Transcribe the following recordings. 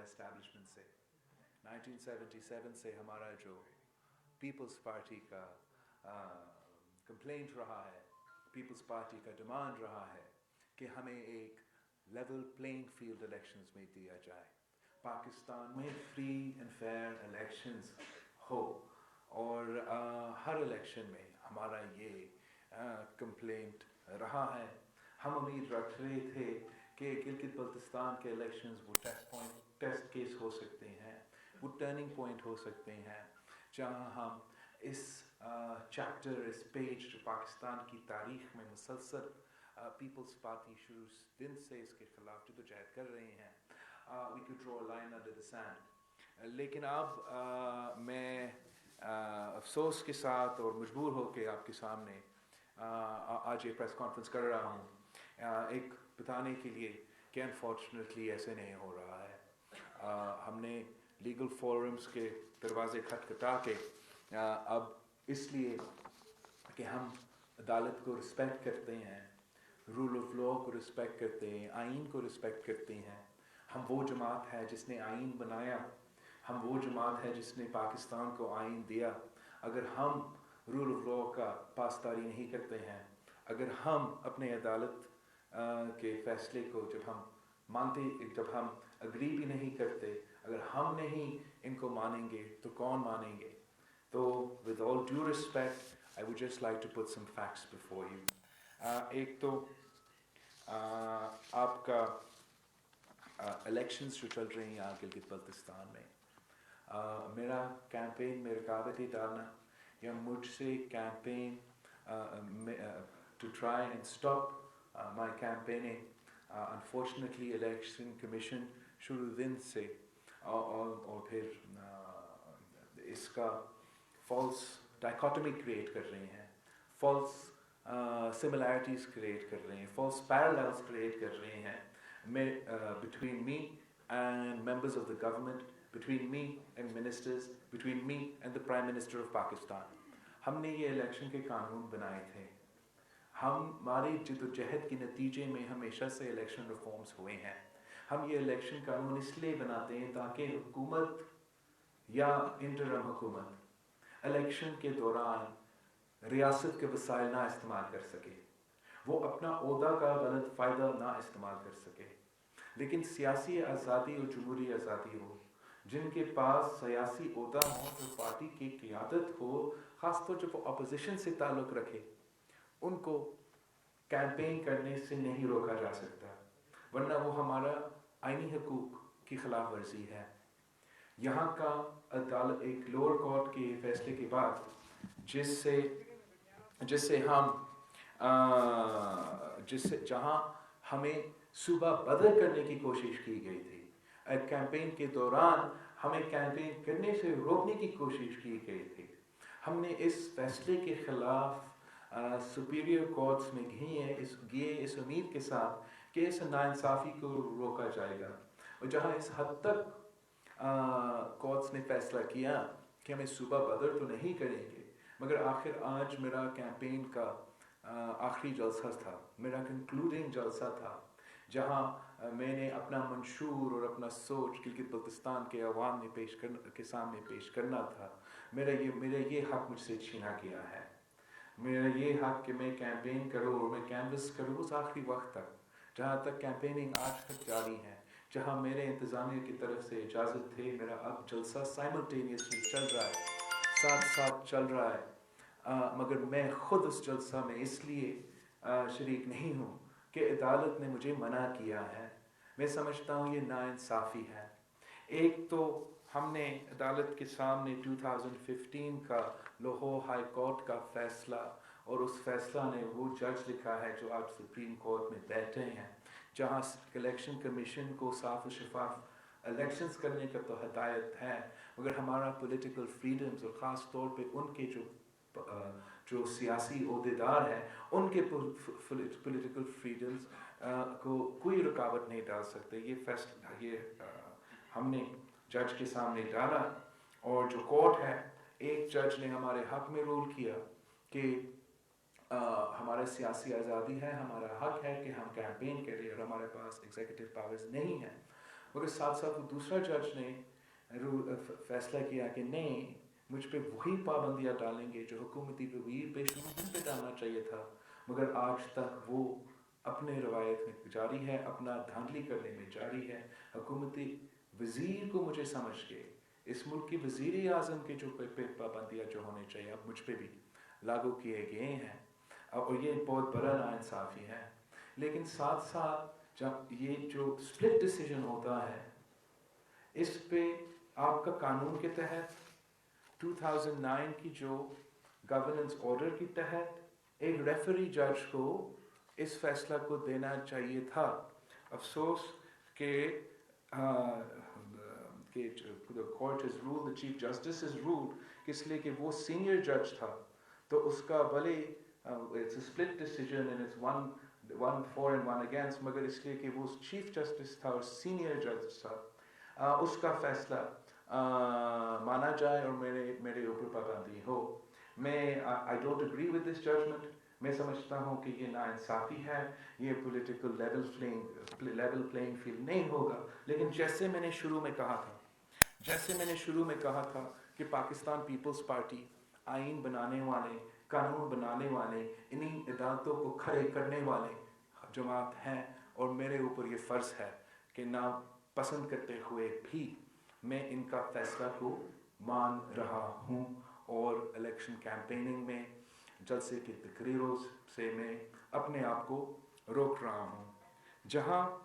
Establishment से। 1977 से हमारा जो पीपल्स पार्टी का कंप्लेंट रहा है, पीपल्स पार्टी का डिमांड रहा है कि हमें एक लेवल प्लेइंग फील्ड इलेक्शंस में दिया जाए, पाकिस्तान में फ्री एंड फेयर इलेक्शंस हो, और हर इलेक्शन में हमारा ये कंप्लेंट रहा है। हम उम्मीद रख रहे थे कि गिलगित बल्तिस्तान के इलेक्शंस वो टेस्ट केस हो सकते हैं, वो टर्निंग पॉइंट हो सकते हैं, जहां हम इस चैप्टर, इस पेज जो पाकिस्तान की तारीख में मुसलसल पीपल्स पार्टी शुरू दिन से इसके खिलाफ जदोजहद कर रहे हैं, we could draw a line under the sand. लेकिन अब मैं अफसोस के साथ और मजबूर होकर आपके सामने आज ये प्रेस कॉन्फ्रेंस कर रहा हूँ, एक बताने के लिए कि अनफॉर्चुनेटली ऐसे नहीं हो रहा है। हमने लीगल फोरम्स के दरवाजे खटखटा के अब इसलिए कि हम अदालत को रिस्पेक्ट करते हैं, रूल ऑफ लॉ को रिस्पेक्ट करते हैं, आइन को रिस्पेक्ट करते हैं। हम वो जमात है जिसने आइन बनाया, हम वो जमात है जिसने पाकिस्तान को आइन दिया। अगर हम रूल ऑफ लॉ का पासदारी नहीं करते हैं, अगर हम अपने अदालत के फैसले को जब हम अग्री भी नहीं करते, अगर हम नहीं इनको मानेंगे तो कौन मानेंगे? तो with all due respect, I would just like to put some facts before you. एक तो आपका इलेक्शंस जो चल रही हैं यहाँ गिलगित बल्तिस्तान में, मेरा कैंपेन में रुकावटें डालना या मुझसे campaign to try and stop my campaigning, unfortunately election commission शुरू दिन से और फिर इसका false dichotomy create कर रहे हैं, false similarities create कर रहे हैं, false parallels create कर रहे हैं between me and members of the government, between me and ministers, between me and the Prime Minister of Pakistan. हमने ये इलेक्शन के कानून बनाए थे, हमारी जिद्दोजहद के नतीजे में हमेशा से इलेक्शन रिफॉर्म्स हुए हैं। हम ये इलेक्शन कानून इसलिए बनाते हैं ताकि हुकूमत या इंटरम हुकूमत इलेक्शन के दौरान रियासत के वसाइल ना इस्तेमाल कर सके, वो अपना ओहदा का गलत फ़ायदा ना इस्तेमाल कर सके। लेकिन सियासी आज़ादी और जमहूरी आज़ादी हो, जिनके पास सियासी ओहदा हो, जो पार्टी की क़ियादत हो, ख़ासतौर जब वो अपोजिशन से ताल्लुक़ रखे, उनको कैंपेन करने से नहीं रोका जा सकता, वरना वो हमारा आईनी हकूक़ की खिलाफ वर्जी है। यहाँ का अदालत एक लोअर कोर्ट के फैसले के बाद जहाँ हमें सूबा बदल करने की कोशिश की गई थी, कैंपेन के दौरान हमें कैंपेन करने से रोकने की कोशिश की गई थी, हमने इस फैसले के खिलाफ सुपीरियर कोर्ट्स में गए इस उम्मीद के साथ कि इस नाइंसाफ़ी को रोका जाएगा। और जहाँ इस हद तक कोर्ट्स ने फैसला किया कि हमें सूबा बदल तो नहीं करेंगे, मगर आखिर आज मेरा कैंपेन का आखिरी जलसा था, मेरा कंक्लूडिंग जलसा था, जहाँ मैंने अपना मंशूर और अपना सोच गिलगित बल्तिस्तान के अवाम में के सामने पेश करना था। मेरा ये हक़ मुझसे छीना गया है। मेरा ये हक़ कि मैं कैंपेन करूँ और मैं कैनवस करूँ उस आखिरी वक्त तक, जहाँ तक कैंपेनिंग आज तक जारी है, जहाँ मेरे इंतज़ामिया की तरफ से इजाज़त थे। मेरा अब जलसा साइमल्टेनियसली चल रहा है, साथ साथ चल रहा है, मगर मैं ख़ुद उस जलसा में इसलिए शरीक नहीं हूँ कि अदालत ने मुझे मना किया है। मैं समझता हूँ ये नाइंसाफ़ी है। एक तो हमने अदालत के सामने 2015 का लाहौर हाई कोर्ट का फ़ैसला, और उस फैसला ने वो जज लिखा है जो आज सुप्रीम कोर्ट में बैठे हैं, जहाँ इलेक्शन कमीशन को साफ और शफाफ इलेक्शंस करने का तो हदायत है, मगर हमारा पॉलिटिकल फ्रीडम्स और ख़ास तौर पे उनके जो सियासी ओहदेदार हैं, उनके पॉलिटिकल फ्रीडम्स को कोई रुकावट नहीं डाल सकते। ये फैसला हमने जज के सामने डाला, और जो कोर्ट है, एक जज ने हमारे हक़ में रूल किया कि हमारा सियासी आज़ादी है, हमारा हक़ है कि हम कैंपेन करें और हमारे पास एग्जीक्यूटिव पावर्स नहीं है। मगर साथ साथ वो दूसरा जज ने फैसला किया कि नहीं, मुझ पे वही पाबंदियाँ डालेंगे जो हुकूमती वज़ीर पे शुरू पे डालना चाहिए था, मगर आज तक वो अपने रवायत में जारी है, अपना धांधली करने में जारी है। हुकूमती वज़ीर को मुझे समझ के इस मुल्क की वज़ीर आज़म के जो पे पाबंदियाँ जो होने चाहिए अब मुझ पे भी लागू किए गए हैं, और ये बहुत बड़ा नाइंसाफ़ी है। लेकिन साथ साथ जब ये जो स्प्लिट डिसीजन होता है, इस पे आपका कानून के तहत 2009 की जो गवर्नेंस ऑर्डर के तहत एक रेफरी जज को इस फैसला को देना चाहिए था। अफसोस के the court has ruled, the chief justice has ruled, इसलिए कि वो सीनियर जज था, तो उसका भले it's a split decision and it's one for and one against, मगर इसलिए कि वो चीफ जस्टिस था और सीनियर जज था, उसका फैसला माना जाए और मेरे ऊपर पाबंदी हो। मैं I don't agree with this judgement. मैं समझता हूँ कि ये नाइंसाफ़ी है, ये पॉलिटिकल लेवल प्लेइंग फील्ड नहीं होगा। लेकिन जैसे मैंने शुरू में कहा था कि पाकिस्तान पीपल्स पार्टी आइन बनाने वाले, कानून बनाने वाले, इन्हीं अदालतों को खड़े करने वाले जमात हैं, और मेरे ऊपर ये फ़र्ज़ है कि ना पसंद करते हुए भी मैं इनका फ़ैसला को मान रहा हूँ, और इलेक्शन कैंपेनिंग में जलसे की तकरीरों से मैं अपने आप को रोक रहा हूँ। जहाँ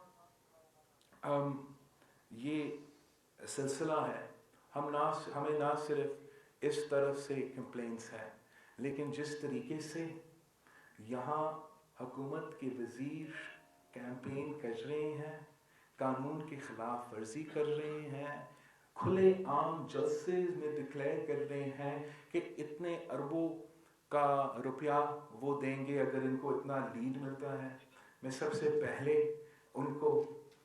ये सिलसिला है, हमें ना सिर्फ इस तरफ से कंप्लेंट्स हैं, लेकिन जिस तरीके से यहाँ हुकूमत के वज़ीर कैंपेन कर रहे हैं, कानून की खिलाफ वर्जी कर रहे हैं, खुले आम जलसे में डिक्लेयर कर रहे हैं कि इतने अरबों का रुपया वो देंगे अगर इनको इतना लीड मिलता है। मैं सबसे पहले उनको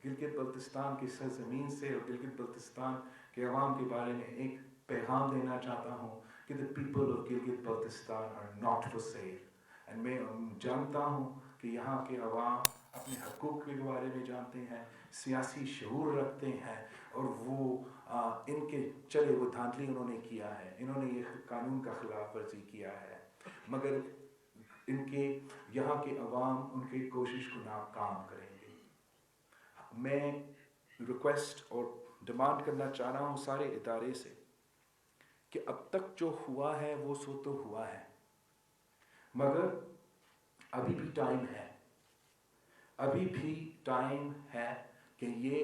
गिलगित बल्तिस्तान की सरजमीन से और गिलगित बल्तिस्तान के अवाम के बारे में एक पैगाम देना चाहता हूँ कि the people of Gilgit Baltistan are not for sale. And मैं जानता हूँ कि यहाँ के अवाम अपने हकूक़ के बारे में जानते हैं, सियासी शऊर रखते हैं, और वो इनके चले वो धांधली उन्होंने किया है, इन्होंने ये कानून का खिलाफ वर्जी किया है, मगर इनके यहाँ के अवाम उनकी कोशिश को नाकाम करेंगे। मैं रिक्वेस्ट और डिमांड करना चाह रहा हूँ सारे इदारे से कि अब तक जो हुआ है वो सो तो हुआ है, मगर अभी भी टाइम है कि ये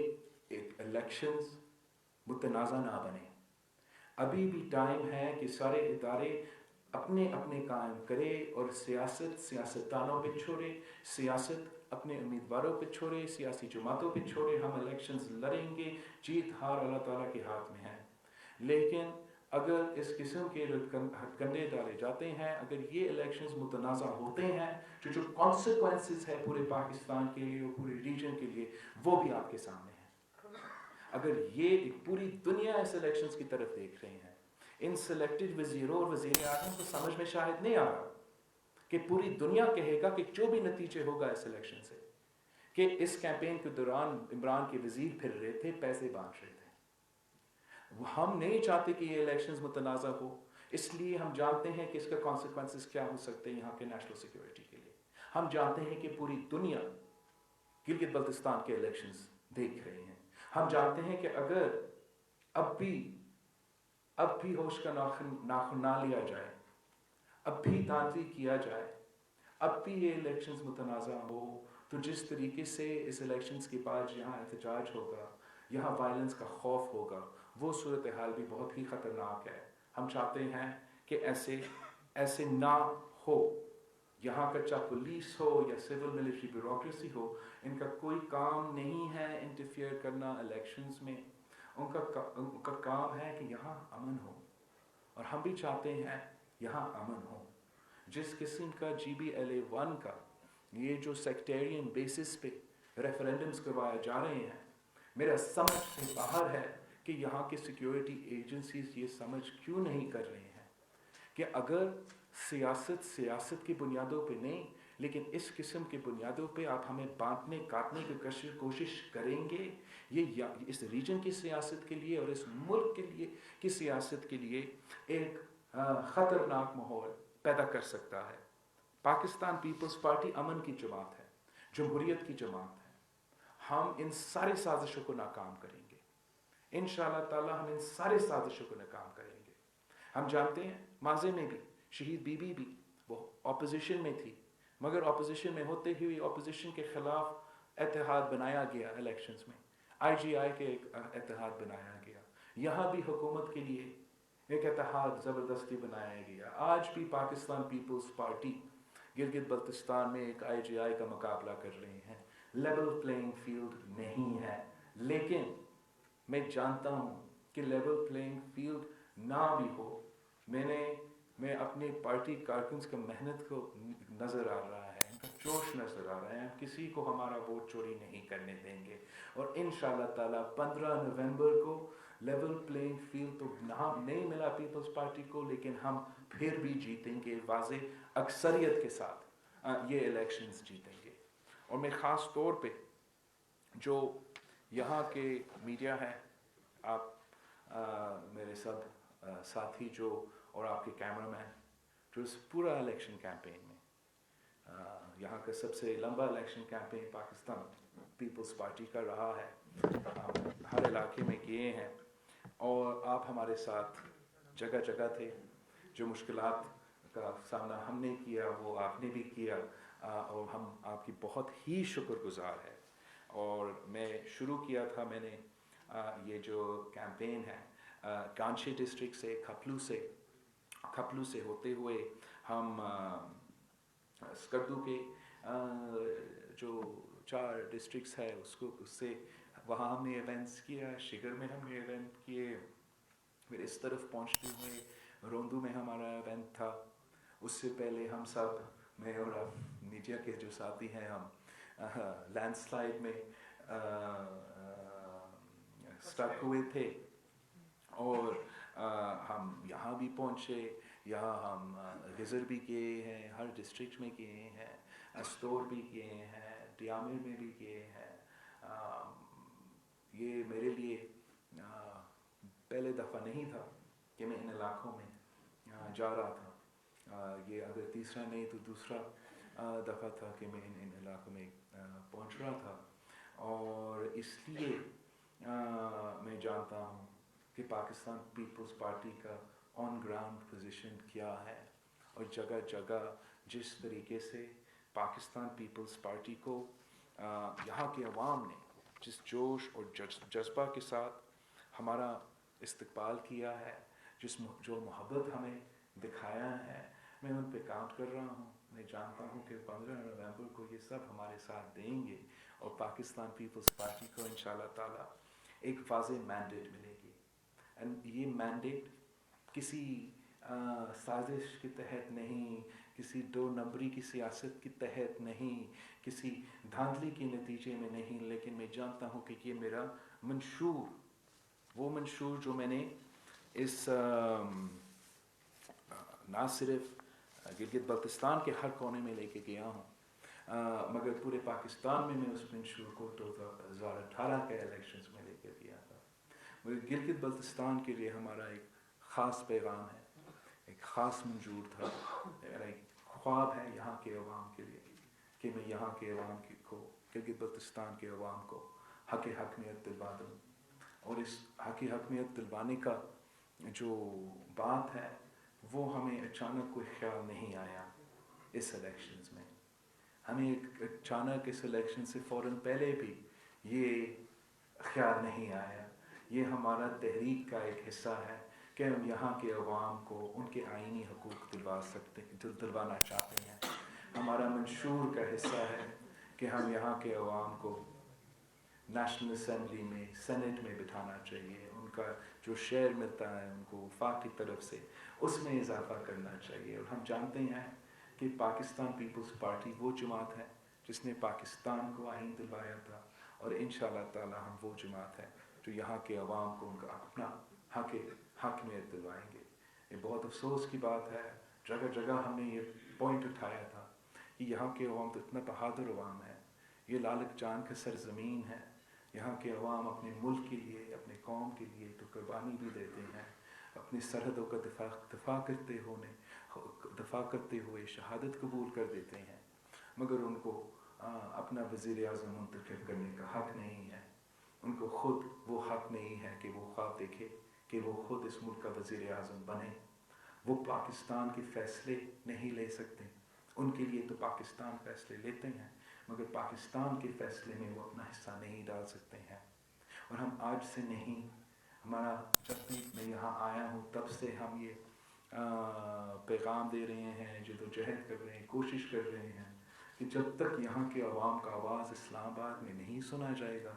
एक इलेक्शंस मुतनाज़ा ना बने। अभी भी टाइम है कि सारे इदारे अपने अपने काम करे और सियासतदानों पे छोड़े, सियासत अपने उम्मीदवारों पे छोड़े, सियासी जमातों पे छोड़े। हम इलेक्शंस लड़ेंगे, जीत हार अल्लाह ताला के हाथ में है। लेकिन अगर इस किस्म के हथकंडे डाले जाते हैं, अगर ये इलेक्शंस मुतनाज़ा होते हैं, जो कॉन्सिक्वेंसेस है पूरे पाकिस्तान के लिए और पूरे रीजन के लिए, वो भी आपके सामने है। अगर ये पूरी दुनिया इस इलेक्शंस की तरफ देख रही है, इन सिलेक्टेड वज़ीरों और वज़ीर आज़म को समझ में शायद नहीं आ रहा कि पूरी दुनिया कहेगा कि जो भी नतीजे होगा इस इलेक्शन से, कि इस कैंपेन के दौरान इमरान के वज़ीर फिर रहे थे, पैसे बांट रहे थे। हम नहीं चाहते कि ये इलेक्शंस मुतनाज़ा हो, इसलिए हम जानते हैं कि इसका कॉन्सिक्वेंसेस क्या हो सकते हैं यहाँ के नेशनल सिक्योरिटी के लिए। हम जानते हैं कि पूरी दुनिया गिलगित बल्तिस्तान के इलेक्शंस देख रहे हैं। हम जानते हैं कि अगर अब भी होश का नाखुन ना लिया जाए, अब भी धांधली किया जाए, अब भी ये इलेक्शंस मुतनाज़ा हो, तो जिस तरीके से इस इलेक्शंस के बाद यहाँ एहतजाज होगा, यहाँ वायलेंस का खौफ होगा, वो सूरत हाल भी बहुत ही ख़तरनाक है। हम चाहते हैं कि ऐसे ना हो। यहाँ का चाहे पुलिस हो या सिविल मिलिट्री ब्यूरोक्रेसी हो, इनका कोई काम नहीं है इंटरफियर करना इलेक्शंस में। उनका काम है कि यहाँ अमन हो, और हम भी चाहते हैं यहाँ अमन हो। जिस किस्म का GBLA1 का ये जो सेक्टेरियन बेसिस पे रेफरेंडम्स करवाए जा रहे हैं, मेरा समझ से बाहर है कि यहाँ के सिक्योरिटी एजेंसीज ये समझ क्यों नहीं कर रहे हैं कि अगर सियासत की बुनियादों पे नहीं, لیکن اس قسم کی بنیادوں پہ آپ ہمیں بانٹنے کاٹنے کی کوشش کریں گے، یہ اس ریجن کی سیاست کے لیے اور اس ملک کے لیے کی سیاست کے لیے ایک خطرناک ماحول پیدا کر سکتا ہے۔ پاکستان پیپلز پارٹی امن کی جماعت ہے، جمہوریت کی جماعت ہے۔ ہم ان ساری سازشوں کو ناکام کریں گے، انشاءاللہ تعالی ہم ان سارے سازشوں کو ناکام کریں گے۔ ہم جانتے ہیں ماضی میں بھی شہید بی بی بھی وہ اپوزیشن میں تھی، مگر اپوزیشن میں ہوتے ہوئے اپوزیشن کے خلاف اتحاد بنایا گیا، الیکشنز میں آئی جی آئی کے ایک اتحاد بنایا گیا، یہاں بھی حکومت کے لیے ایک اتحاد زبردستی بنایا گیا۔ آج بھی پاکستان پیپلز پارٹی گلگت بلتستان میں ایک آئی جی آئی کا مقابلہ کر رہے ہیں، لیول پلینگ فیلڈ نہیں ہے، لیکن میں جانتا ہوں کہ لیول پلینگ فیلڈ نہ بھی ہو، میں اپنے پارٹی کارکنز کا محنت کو نظر آ رہا ہے، ان کا جوش نظر آ رہا ہے، ہم کسی کو ہمارا ووٹ چوری نہیں کرنے دیں گے، اور انشاءاللہ تعالی 15 نومبر کو لیول پلینگ فیلڈ تو نہیں ملا پیپلز پارٹی کو، لیکن ہم پھر بھی جیتیں گے، واضح اکثریت کے ساتھ یہ الیکشنز جیتیں گے۔ اور میں خاص طور پہ جو یہاں کے میڈیا ہے، آپ میرے سب ساتھی جو اور آپ کے کیمرہ مین جو اس پورا الیکشن کیمپین میں، یہاں کا سب سے لمبا election campaign Pakistan Peoples Party کا رہا ہے، ہر علاقے میں کیے ہیں، اور آپ ہمارے ساتھ جگہ جگہ تھے، جو مشکلات کا سامنا ہم نے کیا وہ آپ نے بھی کیا، اور ہم آپ کی بہت ہی شکر گزار ہے۔ اور میں شروع کیا تھا، میں نے یہ جو کیمپین ہے کانچی ڈسٹرکٹ سے کھپلو سے ہوتے ہوئے ہم اسکردو کے جو 4 ڈسٹرکٹس ہے اس سے وہاں ہم نے ایونٹس کیا، شگر میں ہم نے ایونٹ کیے، پھر اس طرف پہنچتے ہوئے روندو میں ہمارا ایونٹ تھا۔ اس سے پہلے ہم سب، میں اور میڈیا کے جو ساتھی ہیں، ہم لینڈ سلائڈ میں اسٹک ہوئے تھے، اور ہم یہاں بھی پہنچے، یہاں ہم گزر بھی کیے ہیں، ہر ڈسٹرکٹ میں کیے ہیں، استور بھی کیے ہیں، ڈیامر میں بھی کیے ہیں۔ یہ میرے لیے پہلے دفعہ نہیں تھا کہ میں ان علاقوں میں جا رہا تھا، یہ اگر تیسرا نہیں تو دوسرا دفعہ تھا کہ میں ان علاقوں میں پہنچ رہا تھا، اور اس لیے میں جانتا ہوں کہ پاکستان پیپلز پارٹی کا آن گراؤنڈ پوزیشن کیا ہے، اور جگہ جگہ جس طریقے سے پاکستان پیپلز پارٹی کو یہاں کے عوام نے جس جوش اور جذبہ کے ساتھ ہمارا استقبال کیا ہے، جو محبت ہمیں دکھایا ہے، میں ان پہ کاؤنٹ کر رہا ہوں۔ میں جانتا ہوں کہ 15 نومبر کو یہ سب ہمارے ساتھ دیں گے، اور پاکستان پیپلز پارٹی کو انشاءاللہ تعالی ایک واضح مینڈیٹ ملے گی، یہ مینڈیٹ کسی سازش کے تحت نہیں، کسی 2 نمبری کی سیاست کے تحت نہیں، کسی دھاندلی کے نتیجے میں نہیں، لیکن میں جانتا ہوں کہ یہ میرا منشور، وہ منشور جو میں نے اس نہ صرف گلگت بلتستان کے ہر کونے میں لے کے گیا ہوں، مگر پورے پاکستان میں اس منشور کو 2018 کے الیکشنز میں لے کے گیا تھا۔ مگر گلگت بلتستان کے لیے ہمارا ایک خاص پیغام ہے، ایک خاص منشور تھا، میرا ایک خواب ہے یہاں کے عوام کے لیے کہ میں یہاں کے عوام کو، گلگت بلتستان کے عوام کو حق حکمیت دلوا دوں، اور اس حق حکمیت دلوانے کا جو بات ہے وہ ہمیں اچانک کوئی خیال نہیں آیا اس الیکشنز میں، ہمیں اچانک اس الیکشن سے فوراً پہلے بھی یہ خیال نہیں آیا، یہ ہمارا تحریک کا ایک حصہ ہے کہ ہم یہاں کے عوام کو ان کے آئینی حقوق دلوانا چاہتے ہیں، ہمارا منشور کا حصہ ہے کہ ہم یہاں کے عوام کو نیشنل اسمبلی میں، سینٹ میں بٹھانا چاہیے، ان کا جو شیئر ملتا ہے ان کو وفاق کی طرف سے اس میں اضافہ کرنا چاہیے۔ اور ہم جانتے ہیں کہ پاکستان پیپلز پارٹی وہ جماعت ہے جس نے پاکستان کو آئین دلوایا تھا، اور انشاءاللہ تعالی ہم وہ جماعت ہے جو یہاں کے عوام کو ان کا اپنا حق میں دلوائیں گے۔ یہ بہت افسوس کی بات ہے، جگہ جگہ ہم نے یہ پوائنٹ اٹھایا تھا کہ یہاں کے عوام تو اتنا بہادر عوام ہے، یہ لالک جان کا سرزمین ہے، یہاں کے عوام اپنے ملک کے لیے، اپنے قوم کے لیے تو قربانی بھی دیتے ہیں، اپنی سرحدوں کا دفاع کرتے ہوئے شہادت قبول کر دیتے ہیں، مگر ان کو اپنا وزیر اعظم منتخب کرنے کا حق نہیں ہے، ان کو خود وہ حق نہیں ہے کہ وہ خواب دیکھے کہ وہ خود اس ملک کا وزیر اعظم بنے۔ وہ پاکستان کے فیصلے نہیں لے سکتے، ان کے لیے تو پاکستان فیصلے لیتے ہیں، مگر پاکستان کے فیصلے میں وہ اپنا حصہ نہیں ڈال سکتے ہیں۔ اور ہم آج سے نہیں، ہمارا جب بھی میں یہاں آیا ہوں تب سے ہم یہ پیغام دے رہے ہیں، جدوجہد کر رہے ہیں، کوشش کر رہے ہیں کہ جب تک یہاں کے عوام کا آواز اسلام آباد میں نہیں سنا جائے گا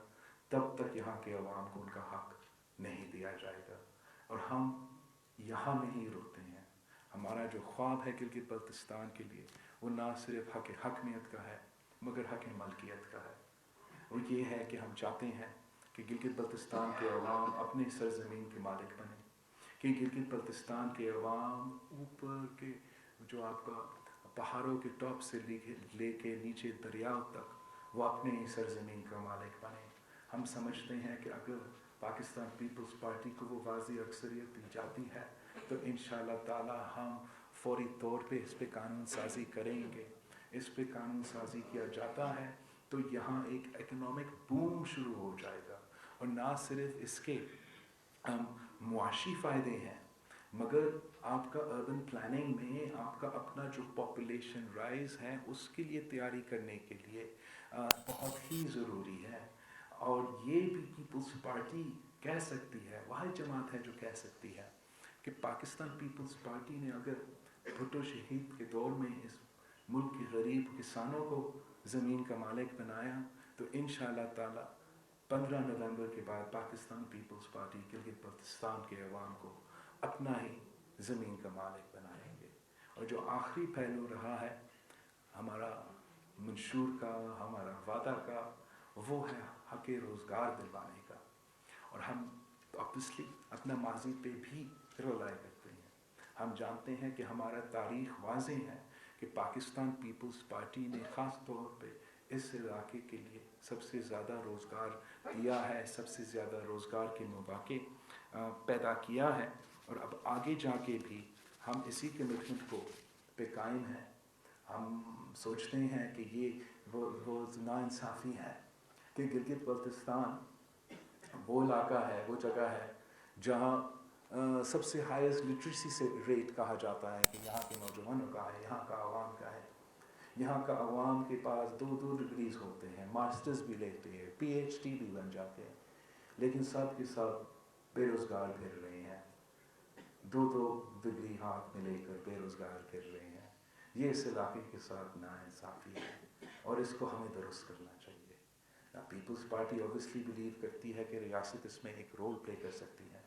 تب تک یہاں کے عوام کو ان کا حق نہیں دیا جائے گا۔ اور ہم یہاں نہیں رکتے ہیں، ہمارا جو خواب ہے گلگت بلتستان کے لیے وہ نہ صرف حق حکمیت کا ہے مگر حق ملکیت کا ہے، اور یہ ہے کہ ہم چاہتے ہیں کہ گلگت بلتستان کے عوام اپنے سرزمین کے مالک بنیں، کہ گلگت بلتستان کے عوام اوپر کے جو آپ کا پہاڑوں کے ٹاپ سے لے کے نیچے دریاؤں تک وہ اپنے سرزمین کا مالک بنے۔ ہم سمجھتے ہیں کہ اگر پاکستان پیپلز پارٹی کو وہ واضح اکثریت دی جاتی ہے تو انشاءاللہ تعالی ہم فوری طور پہ اس پہ قانون سازی کریں گے۔ اس پہ قانون سازی کیا جاتا ہے تو یہاں ایک اکنامک بوم شروع ہو جائے گا، اور نہ صرف اس کے معاشی فائدے ہیں مگر آپ کا اربن پلاننگ میں آپ کا اپنا جو پاپولیشن رائز ہے اس کے لیے تیاری کرنے کے لیے بہت ہی ضروری ہے۔ اور یہ بھی پیپلز پارٹی کہہ سکتی ہے، واحد جماعت ہے جو کہہ سکتی ہے کہ پاکستان پیپلز پارٹی نے اگر بھٹو شہید کے دور میں اس ملک کے غریب کسانوں کو زمین کا مالک بنایا تو انشاءاللہ تعالی 15 نومبر کے بعد پاکستان پیپلز پارٹی گلگت بلتستان کے عوام کو اپنا ہی زمین کا مالک بنائیں گے۔ اور جو آخری پہلو رہا ہے ہمارا منشور کا، ہمارا وعدہ کا، وہ ہے حق روزگار دلوانے کا، اور ہم obviously اپنا ماضی پہ بھی رلائے کرتے ہیں۔ ہم جانتے ہیں کہ ہمارا تاریخ واضح ہے کہ پاکستان پیپلز پارٹی نے خاص طور پہ اس علاقے کے لیے سب سے زیادہ روزگار دیا ہے، سب سے زیادہ روزگار کے مواقع پیدا کیا ہے، اور اب آگے جا کے بھی ہم اسی کمٹمنٹ کو پہ قائم ہیں۔ ہم سوچتے ہیں کہ یہ وہ ناانصافی ہے کہ گلگت بلتستان وہ علاقہ ہے، وہ جگہ ہے جہاں سب سے ہائیسٹ لٹریسی سے ریٹ کہا جاتا ہے کہ یہاں کے نوجوانوں کا ہے، یہاں کا عوام کا ہے۔ یہاں کا عوام کے پاس 2 ڈگریز ہوتے ہیں، ماسٹرز بھی لیتے ہیں، پی ایچ ڈی بھی بن جاتے ہیں، لیکن سب کے ساتھ بے روزگار پھر رہے ہیں، 2 ڈگری ہاتھ میں لے کر بے روزگار پھر رہے ہیں۔ یہ اس علاقے کے ساتھ ناانصافی ہے اور اس کو ہمیں درست کرنا چاہیے۔ پیپلز پارٹی اوبویسلی بلیو کرتی ہے کہ ریاست اس میں ایک رول پلے کر سکتی ہے،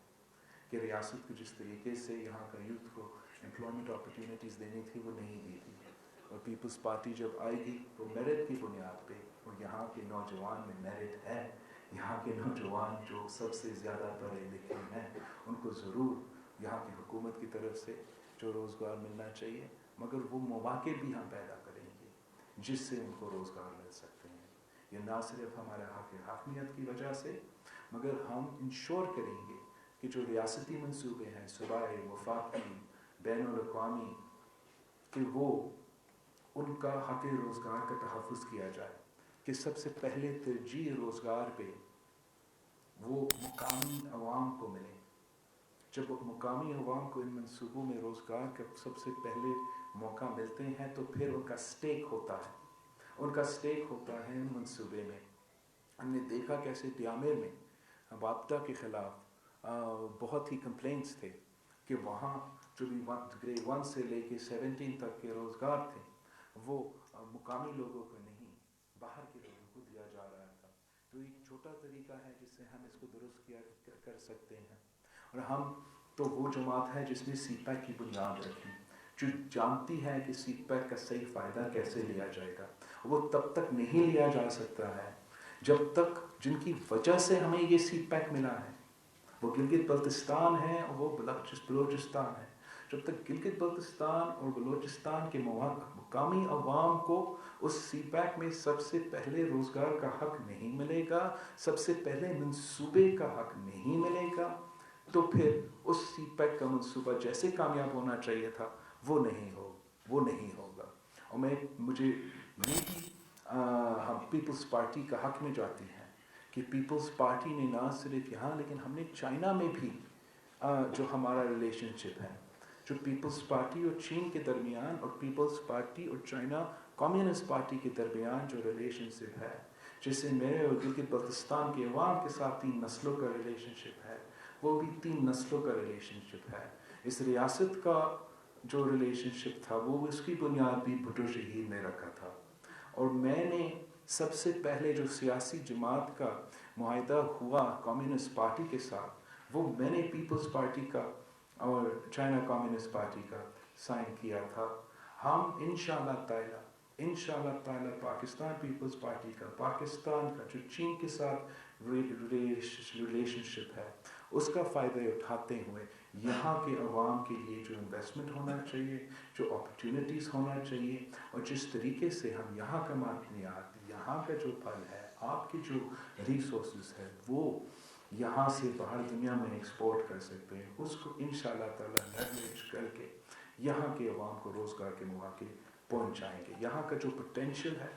کہ ریاست کو جس طریقے سے یہاں کا یوتھ کو امپلائمنٹ اپرچونیٹیز دینی تھی وہ نہیں دی تھی، اور پیپلز پارٹی جب آئے گی وہ میرٹ کی بنیاد پہ، اور یہاں کے نوجوان میں میرٹ ہے، یہاں کے نوجوان جو سب سے زیادہ پڑھے لکھے ہیں ان کو ضرور یہاں کی حکومت کی طرف سے جو روزگار ملنا چاہیے، مگر وہ مواقع بھی ہم پیدا کریں گے جس سے ان کو روزگار مل سکتے ہیں۔ یہ نہ صرف ہمارے حق حاکمیت کی وجہ سے، مگر ہم انشور کریں گے کہ جو ریاستی منصوبے ہیں، صوبائی، وفاقی، بین الاقوامی، کہ وہ ان کا حق روزگار کا تحفظ کیا جائے، کہ سب سے پہلے ترجیح روزگار پہ وہ مقامی عوام کو ملے۔ جب مقامی عوام کو ان منصوبوں میں روزگار کا سب سے پہلے موقع ملتے ہیں تو پھر ان کا سٹیک ہوتا ہے، ان کا سٹیک ہوتا ہے ان منصوبے میں۔ ہم نے دیکھا کیسے پیامیر میں وابدہ کے خلاف بہت ہی کمپلینٹس تھے کہ وہاں جو بھی گریڈ 1 سے لے کے 17 تک کے روزگار تھے وہ مقامی لوگوں کو نہیں، باہر کے لوگوں کو دیا جا رہا تھا۔ تو ایک چھوٹا طریقہ ہے جس سے ہم اس کو درست کیا کر سکتے ہیں، اور ہم تو وہ جماعت ہے جس نے سی پیک کی بنیاد رکھی، جو جانتی ہے کہ سی پیک کا صحیح فائدہ کیسے لیا جائے گا۔ وہ تب تک نہیں لیا جا سکتا ہے جب تک جن کی وجہ سے ہمیں یہ سی پیک ملا ہے وہ گلگت بلتستان ہے اور وہ بلوچستان ہے، जब तक गिलगित बल्तिस्तान और बलूचिस्तान के मकामी अवाम को उस CPEC में सबसे पहले रोज़गार का हक नहीं मिलेगा, सबसे पहले मंसूबे का हक नहीं मिलेगा, तो फिर उस CPEC का मंसूबा जैसे कामयाब होना चाहिए था वो नहीं होगा। और मुझे ये भी हम पीपल्स पार्टी का हक में जाती हैं कि पीपल्स पार्टी ने ना सिर्फ यहाँ लेकिन हमने चाइना में भी जो हमारा रिलेशनशिप है, जो पीपल्स पार्टी और चीन के दरमियान और पीपल्स पार्टी और चाइना कम्युनिस्ट पार्टी के दरमियान जो रिलेशनशिप है, जिससे मेरे और गिलगित बल्तिस्तान के अवाम के साथ 3 नस्लों का रिलेशनशिप है, वो भी 3 नस्लों का रिलेशनशिप है। इस रियासत का जो रिलेशनशिप था वो उसकी बुनियाद भी भुट्टो शहीद ने रखा था। और मैंने सबसे पहले जो सियासी जमात का मुआहदा हुआ कम्युनिस्ट पार्टी के साथ, वो मैंने पीपल्स पार्टी का और चाइना कम्युनिस्ट पार्टी का साइन किया था। हम इंशाअल्लाह ताला पाकिस्तान पीपल्स पार्टी का, पाकिस्तान का जो चीन के साथ रिलेशनशिप है, उसका फ़ायदा उठाते हुए यहाँ के अवाम के लिए जो इन्वेस्टमेंट होना चाहिए, जो अपॉर्चुनिटीज़ होना चाहिए, और जिस तरीके से हम यहाँ का मादनियात, यहाँ का जो फल है, आपके जो रिसोर्सेज है, वो यहाँ से बाहर दुनिया में एक्सपोर्ट कर सकते हैं, उसको इंशाअल्लाह ताला लेवरेज करके यहाँ के अवाम को रोज़गार के मौके पहुँचाएंगे। यहाँ का जो पोटेंशियल है,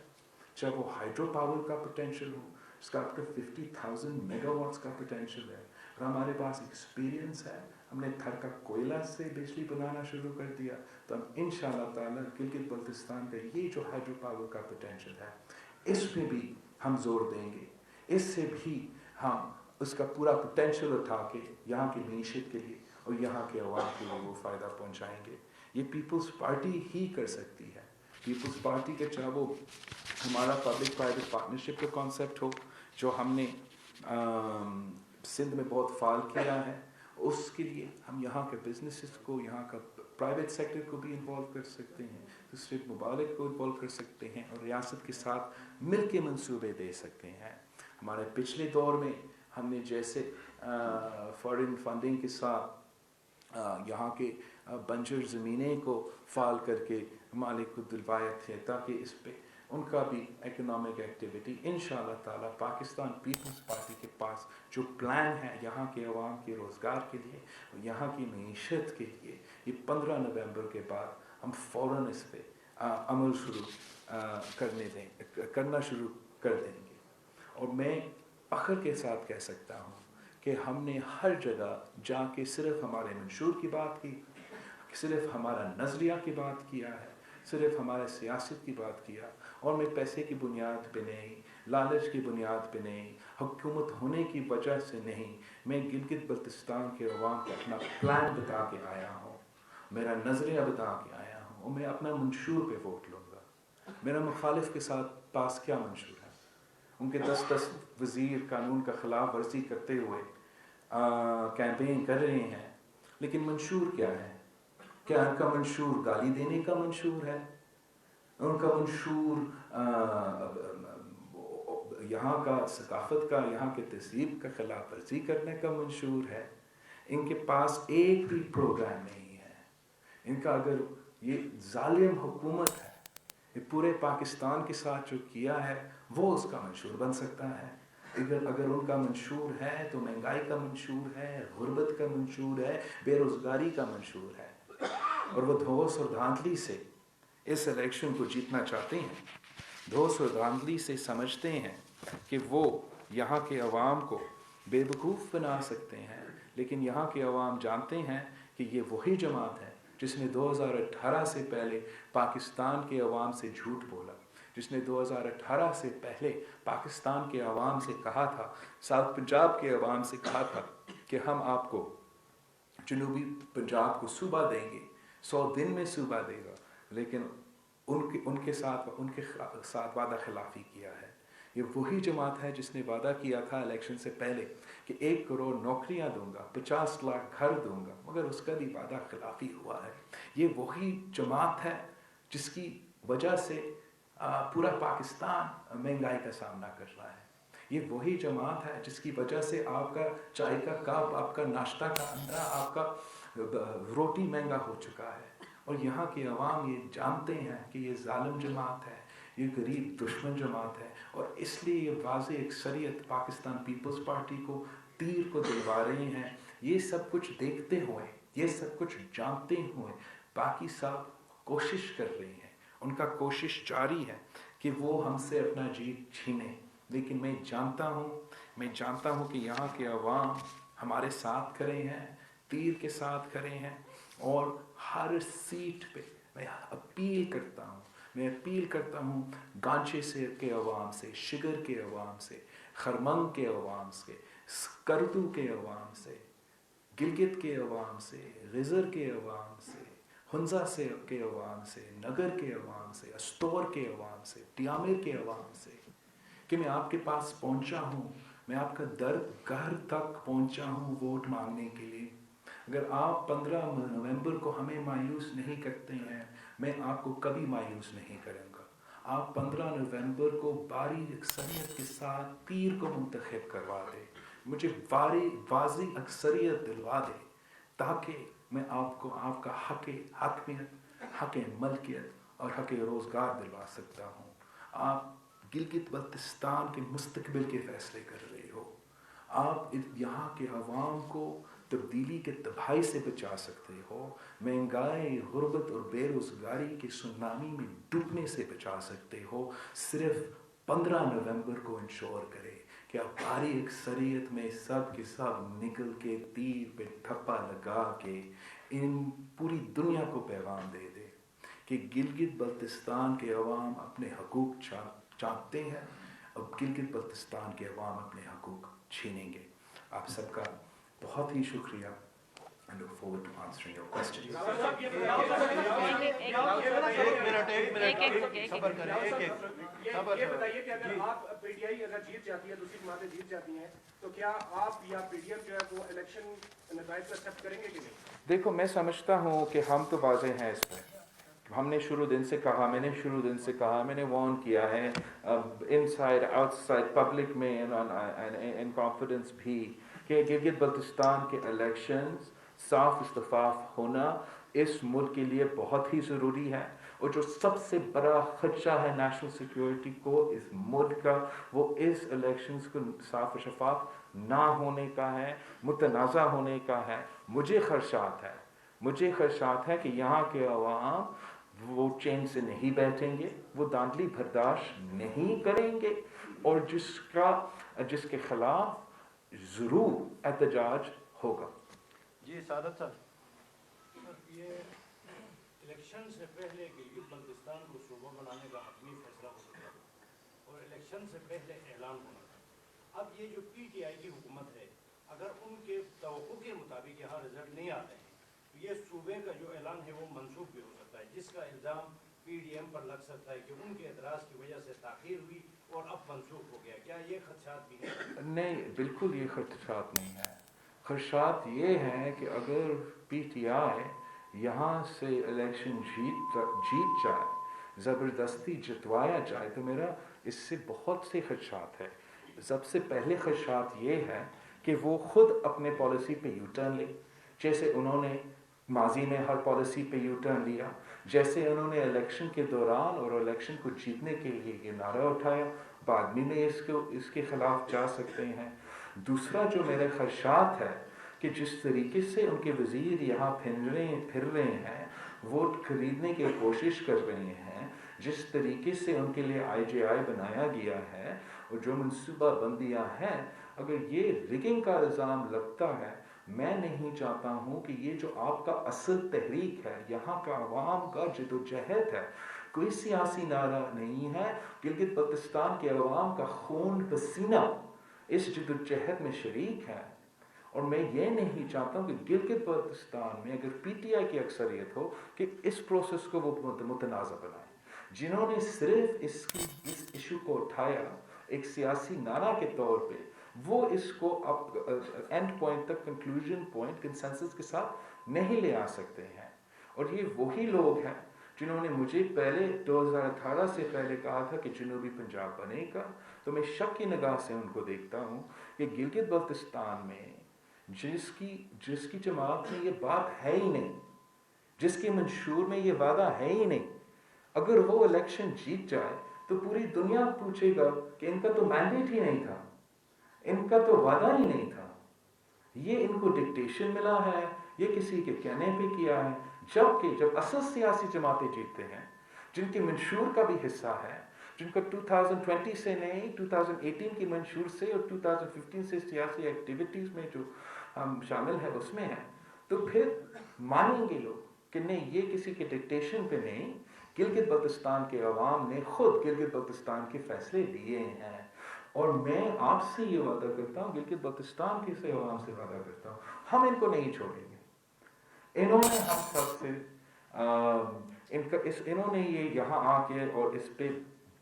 चाहे वो हाइड्रो पावर का पोटेंशियल हो, इसका आपका 50,000 मेगावाट्स का पोटेंशियल है, और हमारे पास एक्सपीरियंस है, हमने थर का कोयला से बिजली बनाना शुरू कर दिया, तो हम इंशाअल्लाह ताला गिलगित बल्तिस्तान का ये जो हाइड्रो पावर का पोटेंशियल है, इसमें भी हम जोर देंगे, इससे भी हम उसका पूरा पोटेंशियल उठा के यहाँ की मीशत के लिए और यहाँ के अवाम के लिए वो फ़ायदा पहुँचाएंगे। ये पीपल्स पार्टी ही कर सकती है। पीपल्स पार्टी के चाहे वो हमारा पब्लिक प्राइवेट पार्टनरशिप का कॉन्सेप्ट हो, जो हमने सिंध में बहुत फाल किया है, उसके लिए हम यहाँ के बिजनेसेस को, यहाँ का प्राइवेट सेक्टर को भी इन्वॉल्व कर सकते हैं, दूसरे ममालिक को इन्वॉल्व कर सकते हैं, और रियासत के साथ मिल के मनसूबे दे सकते हैं। हमारे पिछले दौर में हमने जैसे फॉरेन फंडिंग के साथ यहाँ के बंजर ज़मीनें को फाल करके मालिक को दिलवाए थे, ताकि इस पे उनका भी इकोनॉमिक एक्टिविटी इंशाअल्लाह ताला पाकिस्तान पीपल्स पार्टी के पास जो प्लान है यहाँ के अवाम के रोज़गार के लिए, यहाँ की मईशत के लिए, ये 15 नवंबर के बाद हम फ़ौरन इस पर अमल करना शुरू कर देंगे। और मैं फ़ख्र के साथ कह सकता हूँ कि हमने हर जगह जाके सिर्फ हमारे मंशूर की बात की, सिर्फ हमारा नज़रिया की बात किया है, सिर्फ हमारे सियासत की बात किया, और मैं पैसे की बुनियाद पे नहीं, लालच की बुनियाद पे नहीं, हुकूमत होने की वजह से नहीं, मैं गिलगित बल्तिस्तान के अवाम को अपना प्लान बता के आया हूँ, मेरा नज़रिया बता के आया हूँ, और मैं अपना मंशूर पे वोट लूँगा। मेरा मुखालिफ के साथ पास क्या मंशूर है? उनके 10 वज़ीर कानून का ख़िलाफ़ वर्जी करते हुए कैंपेन कर रहे हैं, लेकिन मंशूर क्या है? क्या उनका मंशूर गाली देने का मंशूर है? उनका मंशूर यहाँ का सकाफत का, यहाँ के तहजीब का ख़िलाफ़ वर्जी करने का मंशूर है? इनके पास एक भी प्रोग्राम नहीं है। इनका अगर ये जालिम हुकूमत है, ये पूरे पाकिस्तान के साथ जो किया है, वो उसका मंशूर बन सकता है। अगर उनका मंशूर है तो महंगाई का मंशूर है, गुर्बत का मंशूर है, बेरोज़गारी का मंशूर है, और वो धौस और धांधली से इस इलेक्शन को जीतना चाहते हैं। धौस और धांधली से समझते हैं कि वो यहाँ के अवाम को बेवकूफ़ बना सकते हैं, लेकिन यहाँ के अवाम जानते हैं कि ये वही जमात है जिसने 2018 से पहले पाकिस्तान के अवाम से झूठ बोला, जिसने 2018 से पहले पाकिस्तान के अवाम से कहा था, साउथ पंजाब के अवाम से कहा था कि हम आपको जनूबी पंजाब को सूबा देंगे, 100 दिन में सूबा देगा, लेकिन उनके साथ वादा खिलाफ़ी किया है। ये वही जमात है जिसने वादा किया था इलेक्शन से पहले कि 1 करोड़ नौकरियां दूंगा, 50 लाख घर दूंगा, मगर उसका भी वादा खिलाफ़ी हुआ है। ये वही जमात है जिसकी वजह से पूरा पाकिस्तान महंगाई का सामना कर रहा है। ये वही जमात है जिसकी वजह से आपका चाय का कप, आपका नाश्ता का अंडा, आपका रोटी महंगा हो चुका है, और यहाँ के अवाम ये जानते हैं कि ये जालिम जमात है, ये गरीब दुश्मन जमात है, और इसलिए ये वाज़े अक्सरियत पाकिस्तान पीपल्स पार्टी को तीर को दिलवा रहे हैं। ये सब कुछ देखते हुए, ये सब कुछ जानते हुए बाकी सब कोशिश कर रहे हैं, उनका कोशिश जारी है कि वो हमसे अपना जीत छीने। लेकिन मैं जानता हूँ कि यहाँ के अवाम हमारे साथ खड़े हैं, तीर के साथ खड़े हैं, और हर सीट पे मैं अपील करता हूँ गांचे से के अवाम से, शिगर के अवाम से, खरमंग के अवाम से, स्कर्दू के अवाम से, गिलगित के अवाम से, गिज़र के अवाम से, हुंजा से के अवाम से, नगर के अवाम से, अस्तौर के अवाम से, टियामिर के अवाम से, कि मैं आपके पास पहुंचा हूँ, मैं आपका दर्द घर तक पहुंचा हूँ वोट मांगने के लिए। अगर आप 15 नवंबर को हमें मायूस नहीं करते हैं, मैं आपको कभी मायूस नहीं करूँगा। आप 15 नवंबर को बारी अक्सरियत के साथ तीर को मुंतखब करवा दें, मुझे वाज़ी अक्सरियत दिलवा दें, ताकि मैं आपको आपका हक मलकियत और हक रोज़गार दिलवा सकता हूँ। आप गिलगित बल्तिस्तान के मुस्तकबिल के फ़ैसले कर रहे हो, आप यहाँ के अवाम को तब्दीली के तबाही से बचा सकते हो, महंगाई, गुर्बत और बेरोज़गारी के सुनामी में डूबने से बचा सकते हो। सिर्फ 15 नवंबर को इंश्योर करें कि आप भारी अक्सरियत में सब के सब निकल के तीर पे ठप्पा लगा के इन पूरी दुनिया को पैगाम दे दे कि गिलगित बल्तिस्तान के अवाम अपने हकूक़ चाहते हैं, अब गिलगित बल्तिस्तान के अवाम अपने हकूक़ छीनेंगे। आप सबका बहुत ही शुक्रिया। I look forward to answering your questions. ये बताइए कि अगर आप पीटीआई अगर जीत जाती है, दूसरी जमातें जीत जाती हैं, तो क्या आप या पीडीएम जो है वो इलेक्शन नताइज को एक्सेप्ट करेंगे कि नहीं? देखो, मैं समझता हूँ कि हम तो वाज़े हैं इस पर। हमने शुरू दिन से कहा, मैंने वार्न किया है इनसाइड आउटसाइड पब्लिक में इन कॉन्फिडेंस भी कि गिलगित बल्तिस्तान के इलेक्शंस साफ इस्तिफाफ होना इस मुल्क के लिए बहुत ही ज़रूरी है। और जो सबसे बड़ा खदशा है नेशनल सिक्योरिटी को इस मुल्क का, वो इस इलेक्शंस को साफ शफाफ ना होने का है, मुतनाज़ा होने का है। मुझे खदशात है कि यहाँ के अवाम वो चैन से नहीं बैठेंगे, वो दांधली बर्दाश्त नहीं करेंगे, और जिसके खिलाफ ज़रूर एहतजाज होगा। जी सादत साहब, ये इलेक्शन से पहले गिलगित बल्तिस्तान को सूबा बनाने का हतमी फैसला हो सकता है, और इलेक्शन से पहले ऐलान होना था। अब ये जो पीटीआई की हुकूमत है, अगर उनके तवक्कुओं के मुताबिक यहाँ रिजल्ट नहीं आते हैं, तो ये सूबे का जो ऐलान है वो मनसूख भी हो सकता है, जिसका इल्ज़ाम पीडीएम पर लग सकता है कि उनके एतराज़ की वजह से ताख़ीर हुई और अब मनसूख हो गया। क्या ये खदशात भी हैं? नहीं, बिल्कुल ये खदशात नहीं है। खदशात ये हैं कि अगर पीटीआई यहाँ से इलेक्शन जीत जाए, ज़बरदस्ती जितवाया जाए, तो मेरा इससे बहुत से खदशात है। सबसे पहले खदशात ये है कि वो ख़ुद अपने पॉलिसी पे यू टर्न ले, जैसे उन्होंने माजी में हर पॉलिसी पे यू टर्न लिया, जैसे उन्होंने इलेक्शन के दौरान और इलेक्शन को जीतने के लिए ये नारा उठाया, बाद में इसके ख़िलाफ़ जा सकते हैं। दूसरा जो मेरे खदशात है कि जिस तरीके से उनके वज़ीर यहाँ फिर रहे हैं, वोट खरीदने की कोशिश कर रहे हैं, जिस तरीके से उनके लिए IJI बनाया गया है और जो मनसूबा बंदियाँ हैं, अगर ये रिगिंग का इल्ज़ाम लगता है, मैं नहीं चाहता हूँ कि ये जो आपका असल तहरीक है, यहाँ का अवाम का जदोजहद है, कोई सियासी नारा नहीं है। गिलगित बल्तिस्तान के अवाम का खून पसीना इस जदोजहद में शरीक है, और मैं ये नहीं चाहता हूँ कि गिलगित बल्तिस्तान में अगर पीटीआई की अक्सरियत हो कि इस प्रोसेस को वो मुतनाज़ा बनाए। जिन्होंने सिर्फ इस इशू को उठाया एक सियासी नारा के तौर पे, वो इसको अब एंड पॉइंट तक, कंक्लूजन पॉइंट, कंसेंसस के साथ नहीं ले आ सकते हैं। और ये वही लोग हैं जिन्होंने मुझे पहले 2018 से पहले कहा था कि जनूबी पंजाब बनेगा, तो मैं शक की निगाह से उनको देखता हूँ कि गिलगित बल्तिस्तान में जिसकी जमात में ये बात है ही नहीं, जिसके मंशूर में ये वादा है ही नहीं, अगर वो इलेक्शन जीत जाए तो पूरी दुनिया पूछेगा कि इनका तो मैंडेट ही नहीं था, इनका तो वादा ही नहीं था, ये इनको डिक्टेशन मिला है, ये किसी के कहने पे किया है। जबकि जब असल सियासी जमातें जीतते हैं, जिनके मंशूर का भी हिस्सा है, जिनको 2020 से नहीं 2018 की मंशूर से और 2015 से सियासी एक्टिविटीज़ में जो हम शामिल हैं उसमें हैं, तो फिर मानेंगे लोग कि नहीं, ये किसी के डिक्टेशन पे नहीं, गिलगित बल्तिस्तान के अवाम ने खुद गिलगित बल्तिस्तान के फैसले लिए हैं। और मैं आपसे ये वादा करता हूँ, गिलगित बल्तिस्तान के से अवाम से वादा करता हूँ, हम इनको नहीं छोड़ेंगे। इन्होंने हम सबसे इन्होंने ये यहाँ आके और इस पे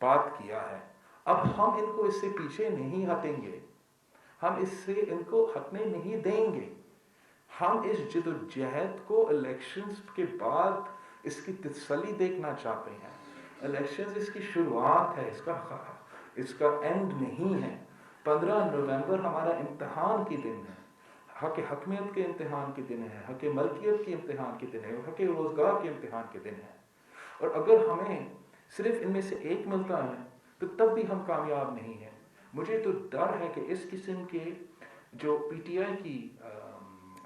बात किया है, अब हम इनको इससे पीछे नहीं हटेंगे, हम इससे इनको हटने नहीं देंगे। हम इस जिद्दोजहद को इलेक्शंस के बाद इसकी तसल्ली देखना चाहते हैं। इलेक्शंस इसकी शुरुआत है, इसका एंड नहीं है। 15 नवंबर हमारा इम्तिहान की दिन है, हक हकमियत के इम्तिहान के दिन है, हक मलकियत के इम्तिहान के दिन है, हक रोज़गार के इम्तिहान के दिन है। और अगर हमें सिर्फ इनमें से एक मिलता है तो तब भी हम कामयाब नहीं हैं। मुझे तो डर है कि इस किस्म के जो पीटीआई की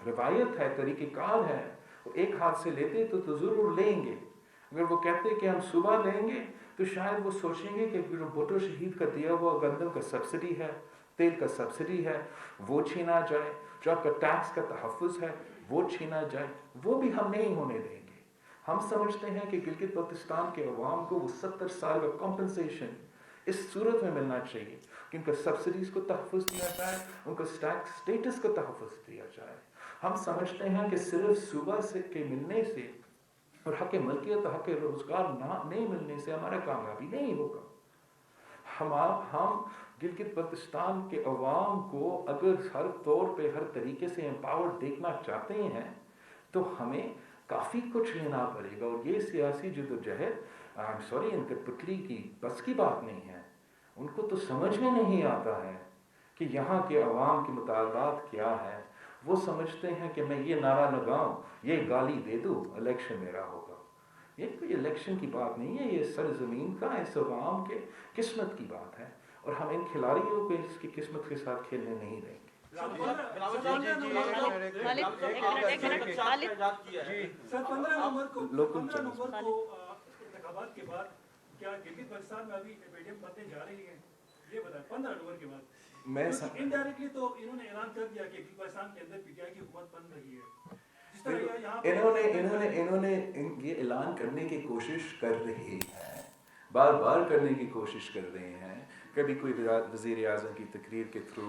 रवायत है, तरीक़ेकार है, वो एक हाथ से लेते तो ज़रूर लेंगे। अगर वो कहते कि हम सुबह लेंगे तो शायद वो सोचेंगे कि जो भुट्टो शहीद का दिया हुआ गंदम का सब्सिडी है, तेल का सब्सिडी है, वो छीना जाए, जो आपका टैक्स का तहफ़्फ़ुज़ है वो छीना जाए, वो भी हम नहीं होने देंगे। हम समझते हैं कि गिलगित बल्तिस्तान के अवाम को वो 70 साल का कॉम्पनसेशन इस सूरत में मिलना चाहिए कि उनका सब्सिडीज़ को तहफ़्फ़ुज़ दिया जाए, उनका टैक्स स्टेटस को तहफ़्फ़ुज़ दिया जाए। हम समझते हैं कि सिर्फ सुबह से के मिलने से और हक़ मलकियत, हक़ रोज़गार नहीं मिलने से हमारा कामयाबी नहीं होगा। हम गिलगित बल्तिस्तान के अवाम को अगर हर तौर पे हर तरीके से एम्पावर्ड देखना चाहते हैं तो हमें काफ़ी कुछ लेना पड़ेगा। और ये सियासी जद्दोजहद, आई एम सॉरी, इनके पुतली की बस की बात नहीं है। उनको तो समझ में नहीं आता है कि यहाँ के अवाम के मुतालबात क्या है। वो समझते हैं कि मैं ये नारा लगाऊं, ये गाली दे दूं, इलेक्शन मेरा होगा। ये कोई इलेक्शन की बात नहीं है, ये सरजमीन का, इस अवाम के किस्मत की बात है। और हम इन खिलाड़ियों को इसकी किस्मत के साथ खेलने नहीं देंगे। सर 15 नवंबर को इंतखाबात के बाद क्या गिलगित बल्तिस्तान में अभी मीडियम बनने जा रही है, ये बताएं। 15 नवंबर के बाद मैं इनडायरेक्टली तो इन्होंने ऐलान कर दिया कि गिलगित बल्तिस्तान के अंदर पीटीआई की हुकूमत बन रही है। जिस तरह इन्होंने ये ऐलान करने की कोशिश कर रही है, बार बार करने की कोशिश कर रहे हैं। कभी कोई वज़ीर आज़म की तकरीर के थ्रू,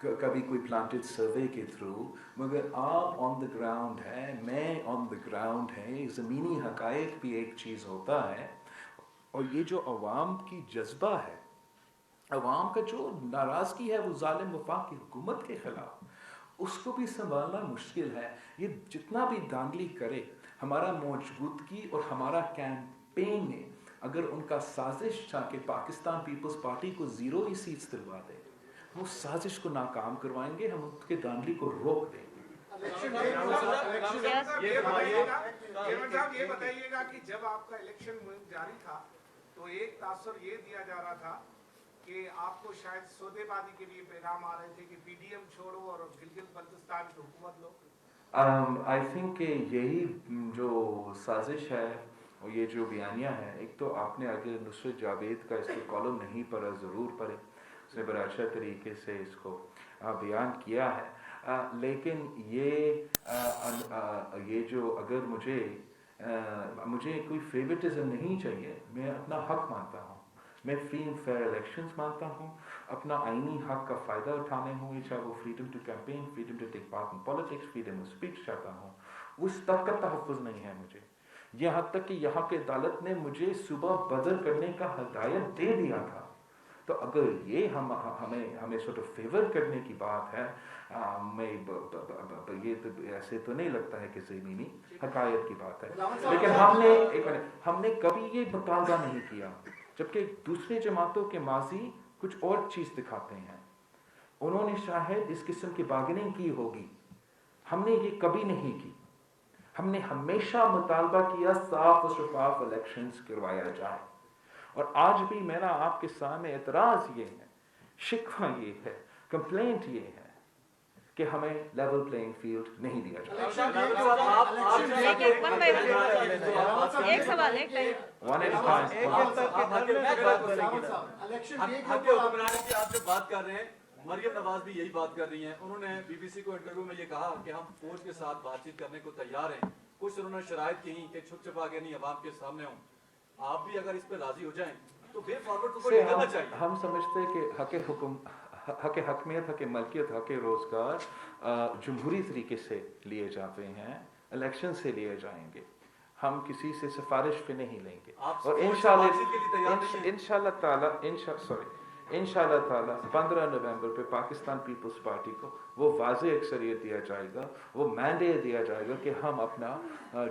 कभी कोई प्लांटेड सर्वे के थ्रू, मगर आप ऑन द ग्राउंड है, मैं ऑन द ग्राउंड है। ज़मीनी हक़ाइक़ भी एक चीज़ होता है। और ये जो अवाम की जज्बा है, अवाम का जो नाराज़गी है वो ज़ालिम वफाक की हुकूमत के ख़िलाफ़, उसको भी संभालना मुश्किल है। ये जितना भी धांधली करे, हमारा मौजूदगी और हमारा कैंपेन में अगर उनका साजिश था कि पाकिस्तान पीपल्स पार्टी को 0 ही सीट्स दिलवा दे, हम उस साजिश को नाकाम करवाएंगे, हम उसके धांधली को रोक देंगे। ये बताइएगा कि जब आपका इलेक्शन जारी था तो एक तासुर ये दिया जा रहा था कि आपको शायद सौदेबाजी के लिए पैगाम आ रहे थे कि पीडीएम छोड़ो और गिलगित बल्तिस्तान की हुकूमत लो। आई थिंक कि यही जो साजिश है और ये जो बयानिया है, एक तो आपने अगर नुसरत जावेद का इसको कॉलम नहीं पढ़ा, ज़रूर पढ़े, उसने बड़ा अच्छा तरीके से इसको बयान किया है। लेकिन ये जो अगर मुझे कोई फेवरेटिज्म नहीं चाहिए, मैं अपना हक मानता हूँ, मैं फ्री एंड फेयर इलेक्शंस मानता हूँ, अपना आईनी हक का फ़ायदा उठाने होंगे, चाहे वो freedom to campaign, freedom to take part in politics, freedom of speech चाहता हूँ। उस तक का तहफ़्फ़ुज़ नहीं है मुझे। यहाँ तक कि यहाँ की अदालत ने मुझे सुबह बदर करने का हिदायत दे दिया था। तो अगर ये हमें सॉर्ट ऑफ फेवर करने की बात है, ये तो ऐसे तो नहीं लगता है कि ज़मीनी हक़ाइक़ की बात है। लेकिन हमने कभी ये मुतालबा नहीं किया, जबकि दूसरे जमातों के माजी कुछ और चीज़ दिखाते हैं। उन्होंने शायद इस किस्म की बार्गेनिंग की होगी हमने ये कभी नहीं की। हमने हमेशा मुतालबा किया साफ और शफाफ इलेक्शंस करवाया जाए, और आज भी मेरा आपके सामने एतराज़ ये है, शिकवा ये है, कंप्लेंट ये है कि हमें लेवल प्लेइंग फील्ड नहीं दिया जाता। एक सवाल एक One at a time. हक हुक्मरानी की आप जो बात कर रहे हैं, मरियम नवाज भी यही बात कर रही हैं। उन्होंने बीबीसी को इंटरव्यू में ये कहा कि हम फौज के साथ बातचीत करने को तैयार हैं। कुछ उन्होंने शराइत कही कि छुप छुपा के नहीं अवाम के सामने हों। आप भी अगर इस पे राजी हो जाएं तो वे फॉरवर्ड को से निकलना चाहिए। हम समझते हैं कि हक हकमियत, हक मलकियत, हक रोज़गार जमहूरी तरीके से लिए जाते हैं, इलेक्शन से लिए जाएंगे। हम किसी से सिफारिश पे नहीं लेंगे, आप और इंशाल्लाह ताला 15 नवंबर पे पाकिस्तान पीपल्स पार्टी को वो वाज़ेह अक्सरियत दिया जाएगा, वो मैंडेट दिया जाएगा कि हम अपना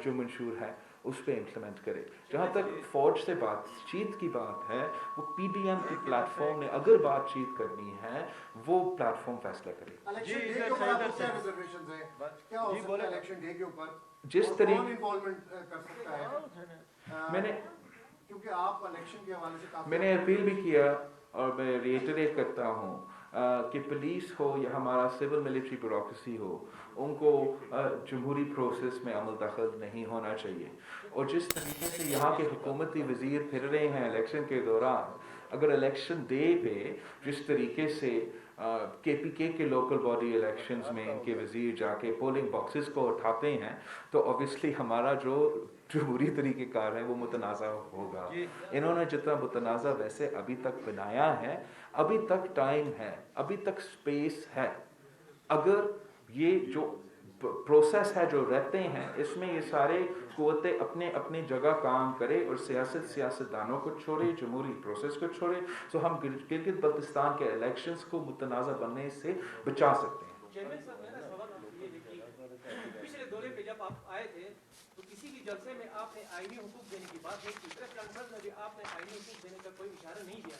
जो मंशूर है उस पर इम्प्लीमेंट करें। जहाँ तक फौज से बातचीत की बात है, वो पीडीएम के प्लेटफॉर्म ने अगर बातचीत करनी है वो प्लेटफॉर्म फैसला करे। इलेक्शन डे के ऊपर आपको क्या रिजर्वेशंस हैं? क्या हो सकता है इलेक्शन डे के ऊपर? जिस कौन तरीके इन्वॉल्वमेंट कर सकता है? मैंने क्योंकि आप इलेक्शन के हवाले से काफी मैंने अपील भी किया, और मैं रिएटरेट करता हूँ कि पुलिस हो या हमारा सिविल मिलिट्री ब्यूरोक्रेसी हो, उनको जमहूरी प्रोसेस में अमल दखल नहीं होना चाहिए। और जिस तरीके से यहाँ के हुकूमती वज़ीर फिर रहे हैं इलेक्शन के दौरान, अगर इलेक्शन डे पे जिस तरीके से KPK के लोकल बॉडी इलेक्शंस में इनके वज़ीर जाके पोलिंग बॉक्सेस को उठाते हैं, तो ऑब्वियसली हमारा जो जमहूरी तरीक़ेकार है वो मुतनाज़ा होगा। इन्होंने जितना मुतनाज़ा वैसे अभी तक बनाया है, अभी तक टाइम है, अभी तक स्पेस है। अगर ये जो प्रोसेस है जो रहते हैं, इसमें ये सारे कुव्वतें अपने अपने जगह काम करे और सियासतदानों को छोड़े, जमहूरी प्रोसेस को छोड़े, तो हम गिलगित बल्तिस्तान के इलेक्शंस को मुतनाज़ा बनने से बचा सकते हैं। चेयरमैन साहब, मेरा सवाल ये है कि पिछले दौरे पे जब आप आए थे तो किसी भी जलसे में आपने आईनी हुकूक देने की बात नहीं की, प्रेस कॉन्फ्रेंस में भी आपने आईनी हुकूक देने का कोई इशारा नहीं दिया।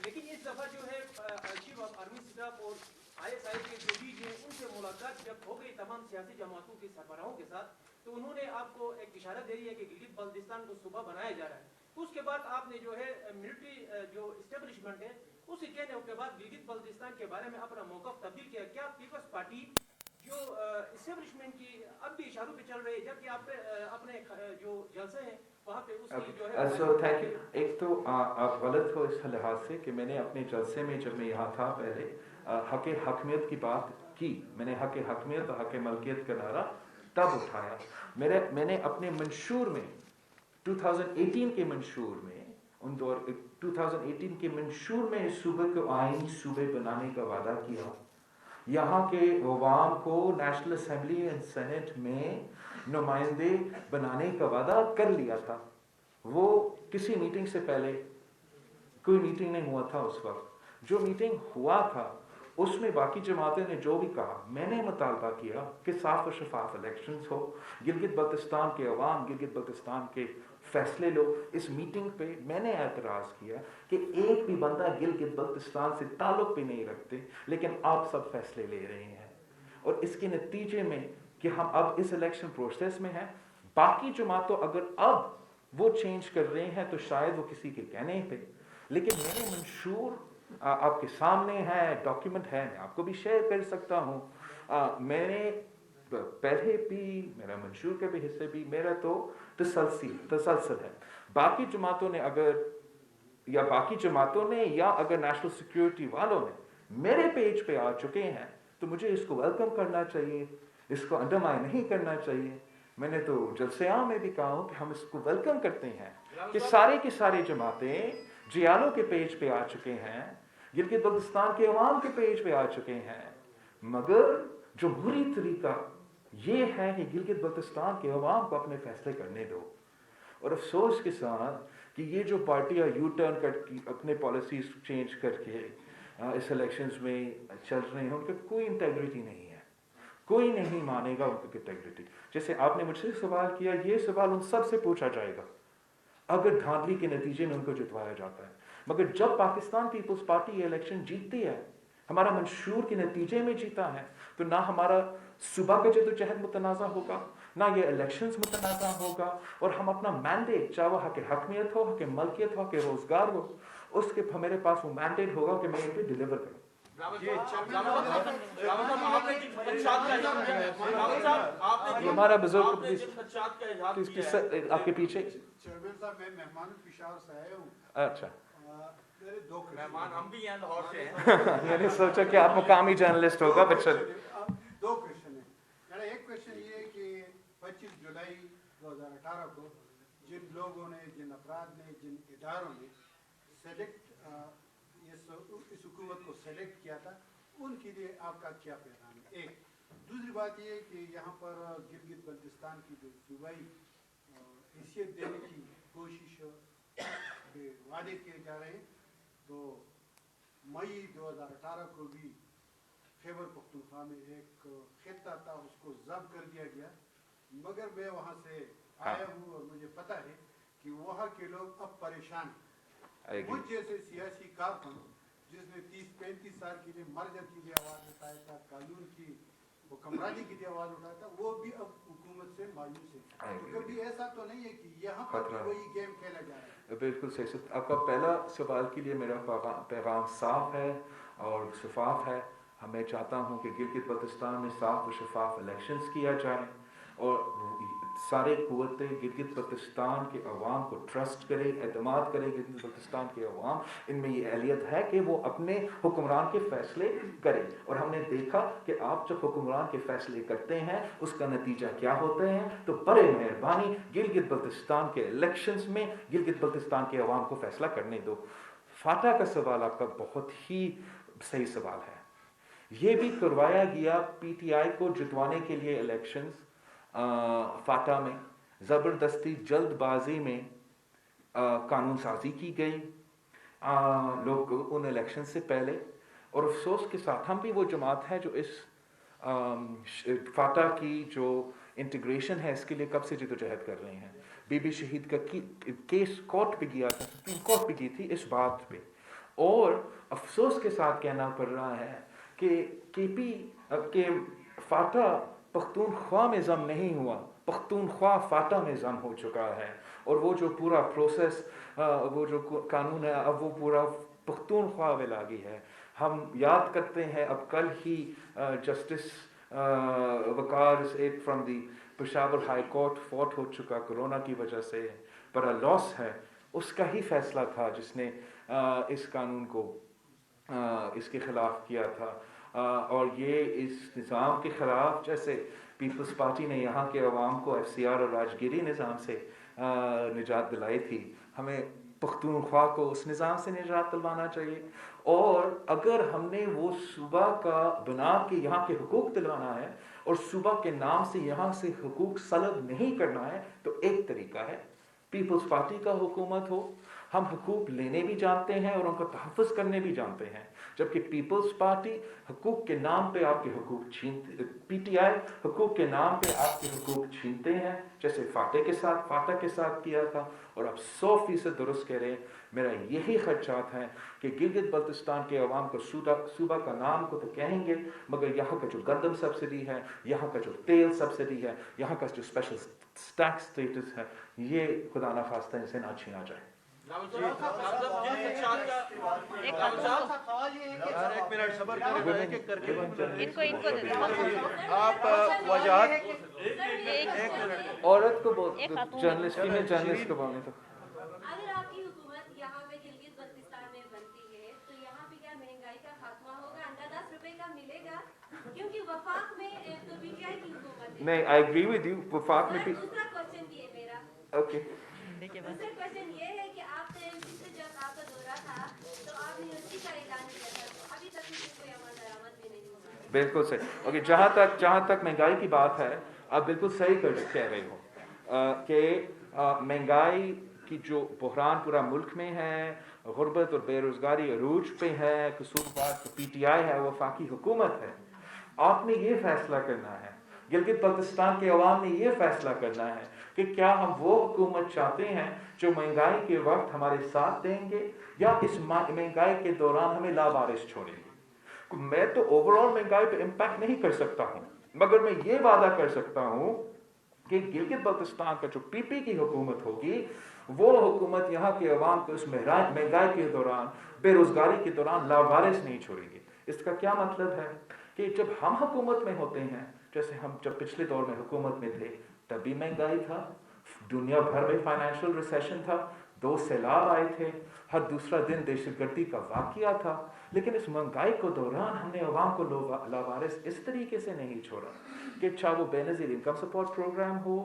लेकिन इस दफ़ा जो है चीफ ऑफ आर्मी स्टाफ और ISI के जो डीजी हैं उनसे मुलाकात जब हो गई तमाम सियासी जमातों के सरबराहों के साथ, तो उन्होंने आपको एक इशारा दे दिया कि गिलगित बल्तिस्तान को सूबा बनाया जा रहा है। उसके बाद आपने जो है मिलिट्री जो इस्टेब्लिशमेंट है उसके कहने के बाद गिलगित बल्तिस्तान के बारे में अपना मौक़िफ़ तब्दील किया। क्या पीपल्स पार्टी जो इस्टेब्लिशमेंट की अब भी इशारों पे चल रही है, जबकि आप अपने जो जलसे हैं वहाँ पे उसकी जो है थैंक यू। एक तो आप गलत हो इस लिहाज से कि मैंने अपने जलसे में जब मैं यहाँ था पहले हक हकमियत की बात की, मैंने हक हकमियत और हक मलकियत का नारा तब उठाया। मैंने अपने मंशूर में 2018 के मंशूर में 2018 के मंशूर में इस सूबे को आईनी सूबे बनाने का वादा किया। यहाँ के अवाम को नेशनल असेंबली एंड सेनेट में नुमाइंदे बनाने का वादा कर लिया था। वो किसी मीटिंग से पहले कोई मीटिंग नहीं हुआ था। उस वक्त जो मीटिंग हुआ था उसमें बाकी जमातें ने जो भी कहा, मैंने मुतालबा किया कि साफ और शफाफ इलेक्शंस हो, गिलगित बल्तिस्तान के अवाम गिलगित बल्तिस्तान के फैसले लो। इस मीटिंग पे मैंने एतराज़ किया कि एक भी बंदा गिलगित बल्तिस्तान से ताल्लुक़ भी नहीं रखते, लेकिन आप सब फैसले ले रहे हैं, और इसके नतीजे में कि हम अब इस इलेक्शन प्रोसेस में हैं। बाकी जमातों अगर अब वो चेंज कर रहे हैं तो शायद वो किसी के कहने पे, लेकिन मेरे मंशूर आपके सामने है, डॉक्यूमेंट है, मैं आपको भी शेयर कर सकता हूँ। मैंने पहले भी मेरा मंशूर के भी हिस्से भी मेरा तो तसलसल है। बाकी जमातों ने अगर नेशनल सिक्योरिटी वालों ने मेरे पेज पे आ चुके हैं तो मुझे इसको वेलकम करना चाहिए, इसको अंडरमाइन नहीं करना चाहिए। मैंने तो जलसे आम में भी कहा हूँ कि हम इसको वेलकम करते हैं कि सारे की सारी जमातें जियालों के पेज पे आ चुके हैं, गिलगित बल्तिस्तान के अवाम के पेज पे आ चुके हैं, मगर जमहूरी तरीका ये है कि गिलगित बल्तिस्तान के अवाम को अपने फैसले करने दो। और अफसोस के साथ कि ये जो पार्टियाँ यू टर्न करके अपने पॉलिसीज चेंज करके इस इलेक्शंस में चल रहे हैं, उनका कोई इंटेग्रिटी नहीं है, कोई नहीं मानेगा उनकी इंटेग्रिटी। जैसे आपने मुझसे सवाल किया, ये सवाल उन सब से पूछा जाएगा अगर धांधली के नतीजे में उनको जितवाया जाता है। मगर जब पाकिस्तान पीपल्स पार्टी ये इलेक्शन जीतती है, हमारा मंशूर के नतीजे में जीता है, तो ना हमारा सुबह का जदोजहद मुतनाज़ा होगा, ना ये इलेक्शंस मुतनाज़ा होगा, और हम अपना मैंडेट, चाहे वो हक हकमियत हो, हक मलकियत हो, हक रोज़गार हो, उसके मेरे पास वो मैंडेट होगा कि मैं ये पे डिलीवर करूँ। हमारा बुजुर्ग आपके पीछे। चेयरमैन साहब, मैं मेहमान पेशावर से आया हूँ। अच्छा, मेरे दो मेहमान हम भी हैं, लाहौर से हैं। मैंने सोचा कि आप मुकामी जर्नलिस्ट होगा, बच्चा। दो क्वेश्चन है। मेरा एक क्वेश्चन ये है कि 25 जुलाई 2018 को जिन लोगों ने, जिन अफराद ने, जिन इदारों ने सेलेक्ट इस हुकूमत को सेलेक्ट किया था, उनके लिए आपका क्या पैगाम है? एक दूसरी बात ये है कि यहाँ पर गिलगित बल्तिस्तान की जो सूबाई हैसियत देने की कोशिश के वादे किए जा रहे हैं, तो मई 2018 को भी खैबर पख्तूनख्वा में एक खित्ता था, उसको ज़ब्त कर दिया गया, मगर मैं वहाँ से आया हूँ और मुझे पता है कि वहाँ के लोग अब परेशान हैं। मुझ जैसे सियासी कारकुन जिसने 30-35 साल के लिए मर्जर के लिए आवाज़ उठाया था, कानून की हुक्मरानी के लिए आवाज़ उठाया था, वो भी अब हुकूमत से मायूस है। तो कभी ऐसा तो नहीं है कि यहाँ पर कोई गेम खेला जा रहा है? बिल्कुल सही। आपका पहला सवाल के लिए मेरा पैगाम साफ है और शफाफ है। मैं चाहता हूँ कि गिलगित बल्तिस्तान में साफ और शफाफ इलेक्शंस किया जाए और सारे कुव्वतें गिलगित बल्तिस्तान के अवाम को ट्रस्ट करें, एतमाद करें। गिलगित बल्तिस्तान के अवाम, इनमें ये अहलियत है कि वो अपने हुक्मरान के फैसले करें, और हमने देखा कि आप जब हुक्मरान के फैसले करते हैं उसका नतीजा क्या होता है। तो बड़े मेहरबानी गिलगित बल्तिस्तान के इलेक्शंस में गिलगित बल्तिस्तान के अवाम को फैसला करने दो। फाटा का सवाल आपका बहुत ही सही सवाल है। ये भी करवाया गया PTI को जितवाने के लिए इलेक्शंस। फाटा में ज़बरदस्ती जल्दबाजी में कानून साजी की गई लोग उन इलेक्शन से पहले, और अफसोस के साथ हम भी वो जमात है जो इस फाटा की जो इंटीग्रेशन है इसके लिए कब से जदोजहद कर रहे हैं। बीबी शहीद का केस कोर्ट पे गया था, सुप्रीम कोर्ट पे गई थी इस बात पे, और अफसोस के साथ कहना पड़ रहा है कि फाटा पख्तूनख्वा में जम नहीं हुआ, पख्तूनख्वा फाटा में जम हो चुका है, और वो जो पूरा प्रोसेस, वो जो कानून है, अब वो पूरा पख्तूनख्वा में लागी है। हम याद करते हैं अब कल ही जस्टिस वकार सेठ from the Peshawar high court fought हो चुका कोरोना की वजह से, बड़ा लॉस है। उसका ही फैसला था जिसने इस कानून को इसके खिलाफ किया था, और ये इस निज़ाम के ख़िलाफ़, जैसे पीपल्स पार्टी ने यहाँ के अवाम को FCR और राजगिरी निज़ाम से निजात दिलाई थी, हमें पख्तूनख्वा को उस निज़ाम से निजात दिलवाना चाहिए। और अगर हमने वो सूबा का बना के यहाँ के हुकूक दिलवाना है और सूबा के नाम से यहाँ से हुकूक सलब नहीं करना है, तो एक तरीका है पीपल्स पार्टी का हुकूमत हो। हम हुकूक लेने भी जानते हैं और उनका तहफ़्फ़ुज़ करने भी जानते हैं, जबकि पीपल्स पार्टी हुकूक के नाम पे आपके हुकूक छीनते, PTI हुकूक के नाम पे आपके हुकूक छीनते हैं, जैसे फाटा के साथ किया था। और आप 100% दुरुस्त कह रहे हैं। मेरा यही खदशात है कि गिलगित बल्तिस्तान के अवाम को सूबा का नाम को तो कहेंगे, मगर यहाँ का जो गंदम सब्सिडी है, यहाँ का जो तेल सब्सिडी है, यहाँ का जो स्पेशल टैक्स स्टेटस है, ये खुदा न खास्ता इनसे ना छीना जाए। औरत को जर्नलिस्ट को बोलने तो अगर आपकी हुकूमत यहाँ पे गिलगित बल्तिस्तान में बनती है तो यहाँ पे क्या महंगाई का खात्मा होगा? अंडा 10 रुपए का मिलेगा, क्योंकि वफाक में तो PTI की हुकूमत है। नहीं, आई एग्री विद यू। वफाक में भी दूसरा क्वेश्चन ये मेरा, ओके, दूसरा क्वेश्चन ये है कि आपने MC से जब आपका दौरा था तो आपने यूनिवर्सिटी का ऐलान किया था, तो अभी तक कोई अमल दरामद भी नहीं हुआ। बिल्कुल सही। ओके, जहाँ तक महंगाई की बात है, आप बिल्कुल सही कह रहे हो कि महंगाई की जो बहरान पूरा मुल्क में है, गुर्बत और बेरोज़गारी अरूज पे है, कसूरवार तो PTI है, वफाकी हुकूमत है। आपने ये फैसला करना है, गिलगित बल्तिस्तान के अवाम ने ये फैसला करना है कि क्या हम वो हुकूमत चाहते हैं जो महंगाई के वक्त हमारे साथ देंगे, या इस महंगाई के दौरान हमें लावारिस छोड़ेंगे। मैं तो ओवरऑल महंगाई पे इम्पैक्ट नहीं कर सकता हूँ, मगर मैं ये वादा कर सकता हूँ कि गिलगित बल्तिस्तान का जो पीपी की हुकूमत होगी, वो हुकूमत यहाँ के अवाम को इस महंगाई के दौरान, बेरोजगारी के दौरान लावारिस नहीं छोड़ेगी। इसका क्या मतलब है कि जब हम हुकूमत में होते हैं, जैसे हम जब पिछले दौर में हुकूमत में थे, तभी महंगाई था, दुनिया भर में फाइनेंशियल रिसेशन था, 2 सैलाब आए थे, हर दूसरा दिन दहशतगर्दी का वाकया था, लेकिन इस महंगाई के दौरान हमने अवाम को लावारिस इस तरीके से नहीं छोड़ा कि चाहे वो बेनज़ीर इनकम सपोर्ट प्रोग्राम हो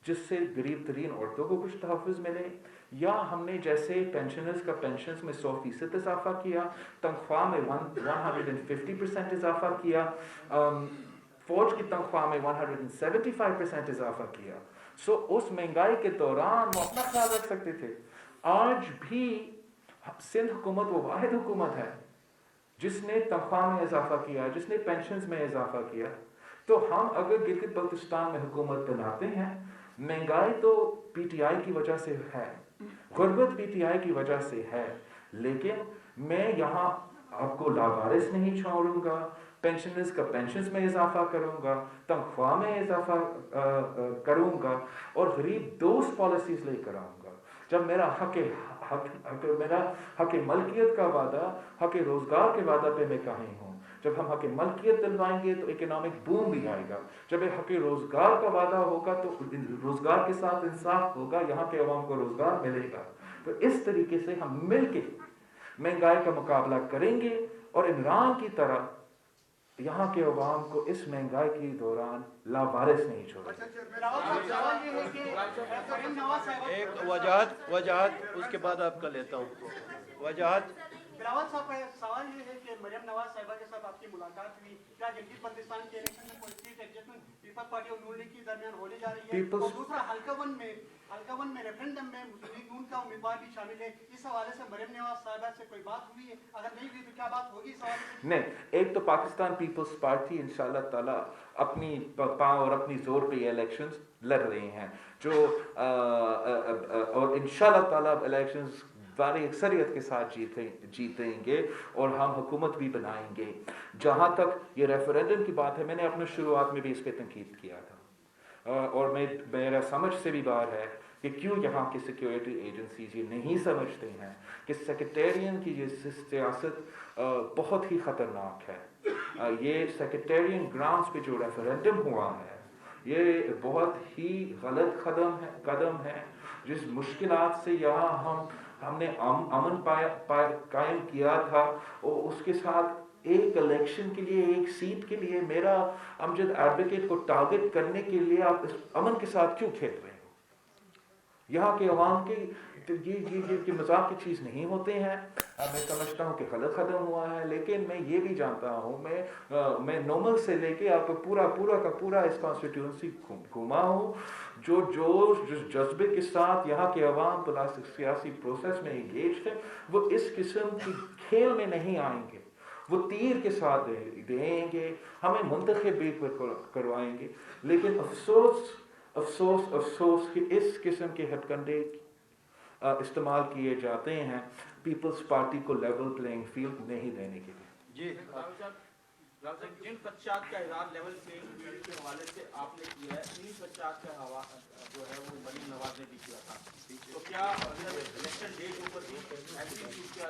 जिससे गरीब तरीन औरतों को कुछ तहफ़्फ़ुज़ मिले, या हमने जैसे पेंशनर्स का पेंशन्स में 100% इजाफा किया, तनख्वाह में 150% इजाफा किया, फौज की तनख्वाह में 175% इजाफा किया। सो उस महंगाई के दौरान वो अपना ख्याल रख सकते थे। आज भी सिंध हुकूमत वो वाहिद हुकूमत है जिसने तनख्वाह में इजाफा किया, जिसने पेंशन्स में इजाफा किया। तो हम अगर गिलगित बल्तिस्तान में हुकूमत बनाते हैं, महंगाई तो पीटीआई की वजह से है, गुर्बत पीटीआई की वजह से है, लेकिन मैं यहाँ आपको लावारिस नहीं छोड़ूंगा, पेंशनर्स का पेंशन्स में इजाफा करूंगा, तनख्वाह में इजाफा करूंगा और गरीब दोस्त पॉलिसीज लेकर आऊंगा। जब मेरा हक मलकियत का वादा, हक रोजगार के वादा पे मैं कहीं हूँ, जब हम हक मलकियत दिलवाएंगे तो इकोनॉमिक बूम भी आएगा। जब हक रोजगार का वादा होगा तो रोजगार के साथ इंसाफ होगा, यहाँ के अवाम को रोजगार मिलेगा। तो इस तरीके से हम मिलके महंगाई का मुकाबला करेंगे और इमरान की तरह यहाँ के अवाम को इस महंगाई के दौरान लावारिस नहीं छोड़ेंगे। एक वजाहत उसके बाद आपका लेता हूँ। वजाहत बिलावल साहब का सवाल ये है कि मरियम नवाज साहिबा के साथ आपकी मुलाकात हुई, क्या गिलगित बल्तिस्तान के इलेक्शन में कोई सीट एडजस्टमेंट पीपल्स पार्टी और नून लीग के दरमियान होने जा रही है? और दूसरा हल्का वन में रेफरेंडम में मुस्लिम लीग नून का उम्मीदवार भी शामिल है, इस हवाले से मरियम नवाज साहिबा से कोई बात हुई है? अगर नहीं हुई तो क्या बात होगी इस हवाले से? नहीं, एक तो पाकिस्तान पीपल्स पार्टी इंशाल्लाह ताला अपनी पावर और अपनी जोर पे ये इलेक्शंस लड़ रही हैं, जो और इंशाल्लाह ताला इलेक्शंस वाली अक्सरियत के साथ जीतेंगे और हम हुकूमत भी बनाएंगे। जहाँ तक ये रेफरेंडम की बात है, मैंने अपने शुरुआत में भी इस पर तनकीद किया था और मेरा समझ से भी बाहर है कि क्यों यहाँ की सिक्योरिटी एजेंसीज ये नहीं समझते हैं कि सेक्रेटेरियन की ये सियासत बहुत ही ख़तरनाक है। ये सेक्रेटेरियन ग्राउंड्स पे जो रेफरेंडम हुआ है, ये बहुत ही गलत कदम है, जिस मुश्किलात से यहाँ हमने अमन कायम किया था, और उसके साथ एक इलेक्शन के लिए, एक सीट के लिए मेरा अमजद एडवोकेट को टारगेट करने के लिए आप इस अमन के साथ क्यों खेल रहे हो? यहाँ के अवाम के ये मजाक की चीज़ नहीं होते हैं। मैं समझता हूँ कि गलत कदम हुआ है, लेकिन मैं ये भी जानता हूँ, मैं नॉर्मल से लेके आपको पूरा इस कॉन्स्टिट्यूंसी घुमा हूँ, जो जिस जज्बे के साथ यहाँ के अवाम सियासी प्रोसेस में इंगेज है, वो इस किस्म की खेल में नहीं आएंगे, वो तीर के साथ देंगे, हमें मुंतखब भी करवाएंगे। लेकिन अफसोस कि इस किस्म के हथकंडे इस्तेमाल किए जाते हैं पीपल्स पार्टी को लेवल प्लेइंग फील्ड नहीं देने के लिए। जी जिन खदशात का इजहार लेवल प्लेइंग फील्ड के हवाले से आपने किया है, इन्हीं खदशात का जो है वो मरीम नवाज ने भी किया था। तो क्या इलेक्शन डे के ऊपर भी ऐसी होती है,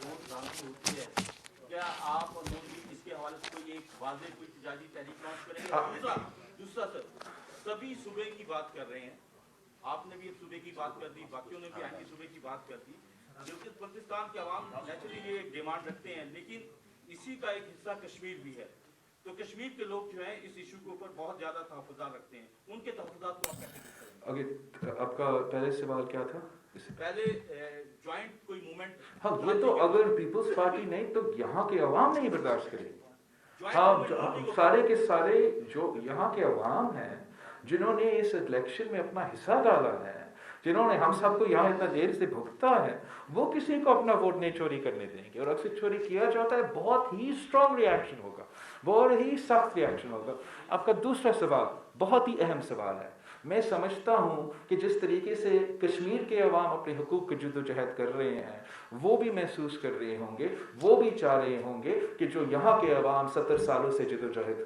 वोट डालनी होती है, क्या आप और मोदी इसके हवाले से कोई एक वाज़ेह कोई तिजारी तहरीक लॉन्च करेंगे? दूसरा सर, सभी सूबे की बात कर रहे हैं, आपने भी एक सूबे की बात कर दी, बाकियों ने भी आगे सूबे की बात कर दी। गिलगित बल्तिस्तान के अवाम नेचुरली ये डिमांड रखते हैं, लेकिन इसी का एक हिस्सा कश्मीर भी है। तो कश्मीर के लोग जो हैं इस इशू के ऊपर बहुत ज्यादा तहफ़्फ़ुज़ात रखते हैं, उनके तहफ़्फ़ुज़ात को आप कैसे करेंगे? आपका पहले सवाल क्या था? पहले जॉइंट कोई मूवमेंट। हाँ, ये तो अगर पीपल्स पार्टी नहीं तो यहाँ के अवाम नहीं बर्दाश्त करेगी। हाँ, सारे के सारे जो यहाँ के अवाम हैं, जिन्होंने इस इलेक्शन में अपना हिस्सा डाला है, जिन्होंने हम सबको यहाँ इतना देर से भुगता है, वो किसी को अपना वोट नहीं चोरी करने देंगे। और अक्सर चोरी किया जाता है, बहुत ही स्ट्रॉन्ग रिएक्शन होगा। वो और ही सख्त रिएक्शन होगा। आपका दूसरा सवाल बहुत ही अहम सवाल है। मैं समझता हूँ कि जिस तरीके से कश्मीर के अवाम अपने हुकूक की जद्दोजहद कर रहे हैं, वो भी महसूस कर रहे होंगे, वो भी चाह रहे होंगे कि जो यहाँ के अवाम 70 सालों से जद्दोजहद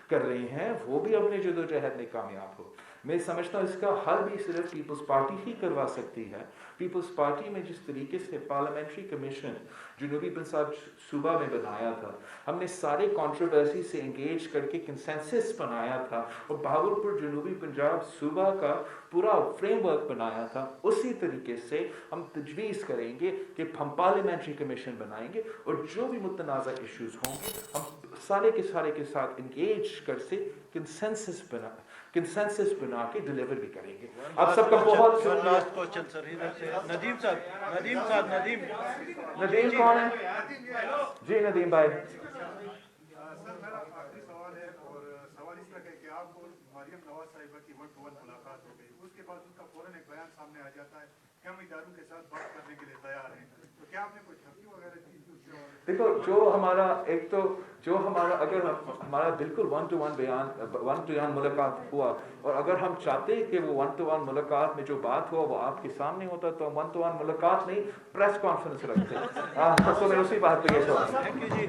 कर रहे हैं, वो भी अपने जद्दोजहद में कामयाब हो। मैं समझता हूँ इसका हल भी सिर्फ पीपल्स पार्टी ही करवा सकती है। पीपल्स पार्टी में जिस तरीके से पार्लियामेंट्री कमीशन जनूबी पंजाब सूबा में बनाया था, हमने सारे कंट्रोवर्सी से इंगेज करके कंसेंसस बनाया था और भावलपुर जनूबी पंजाब सूबा का पूरा फ्रेमवर्क बनाया था, उसी तरीके से हम तजवीज़ करेंगे कि हम पार्लियामेंट्री कमीशन बनाएंगे और जो भी मुतनाज़ा इश्यूज होंगे हम सारे के साथ इंगेज कर से कंसेंसस बना के डिलीवर भी करेंगे। आप सबका बहुत लास्ट क्वेश्चन सर इधर से नदीम साहब नदीम कौन है? जी नदीम भाई। सर मेरा आखिरी सवाल है और सवाल इस तरह है कि आप और मरियम नवाज साहिबा की 1-to-1 मुलाकात हो गई, उसके बाद उनका फौरन एक बयान सामने आ जाता है कि हम इदारों के साथ बात करने के लिए तैयार हैं, तो क्या आपने कोई धमकी वगैरह दी? देखो जो हमारा अगर हमारा बिल्कुल 1-to-1 मुलाकात हुआ और अगर हम चाहते कि वो 1-to-1 मुलाकात में जो बात हुआ वो आपके सामने होता तो हम 1-to-1 मुलाकात नहीं प्रेस कॉन्फ्रेंस रखते। तो मैं उसी बात पे ये थैंक यू जी।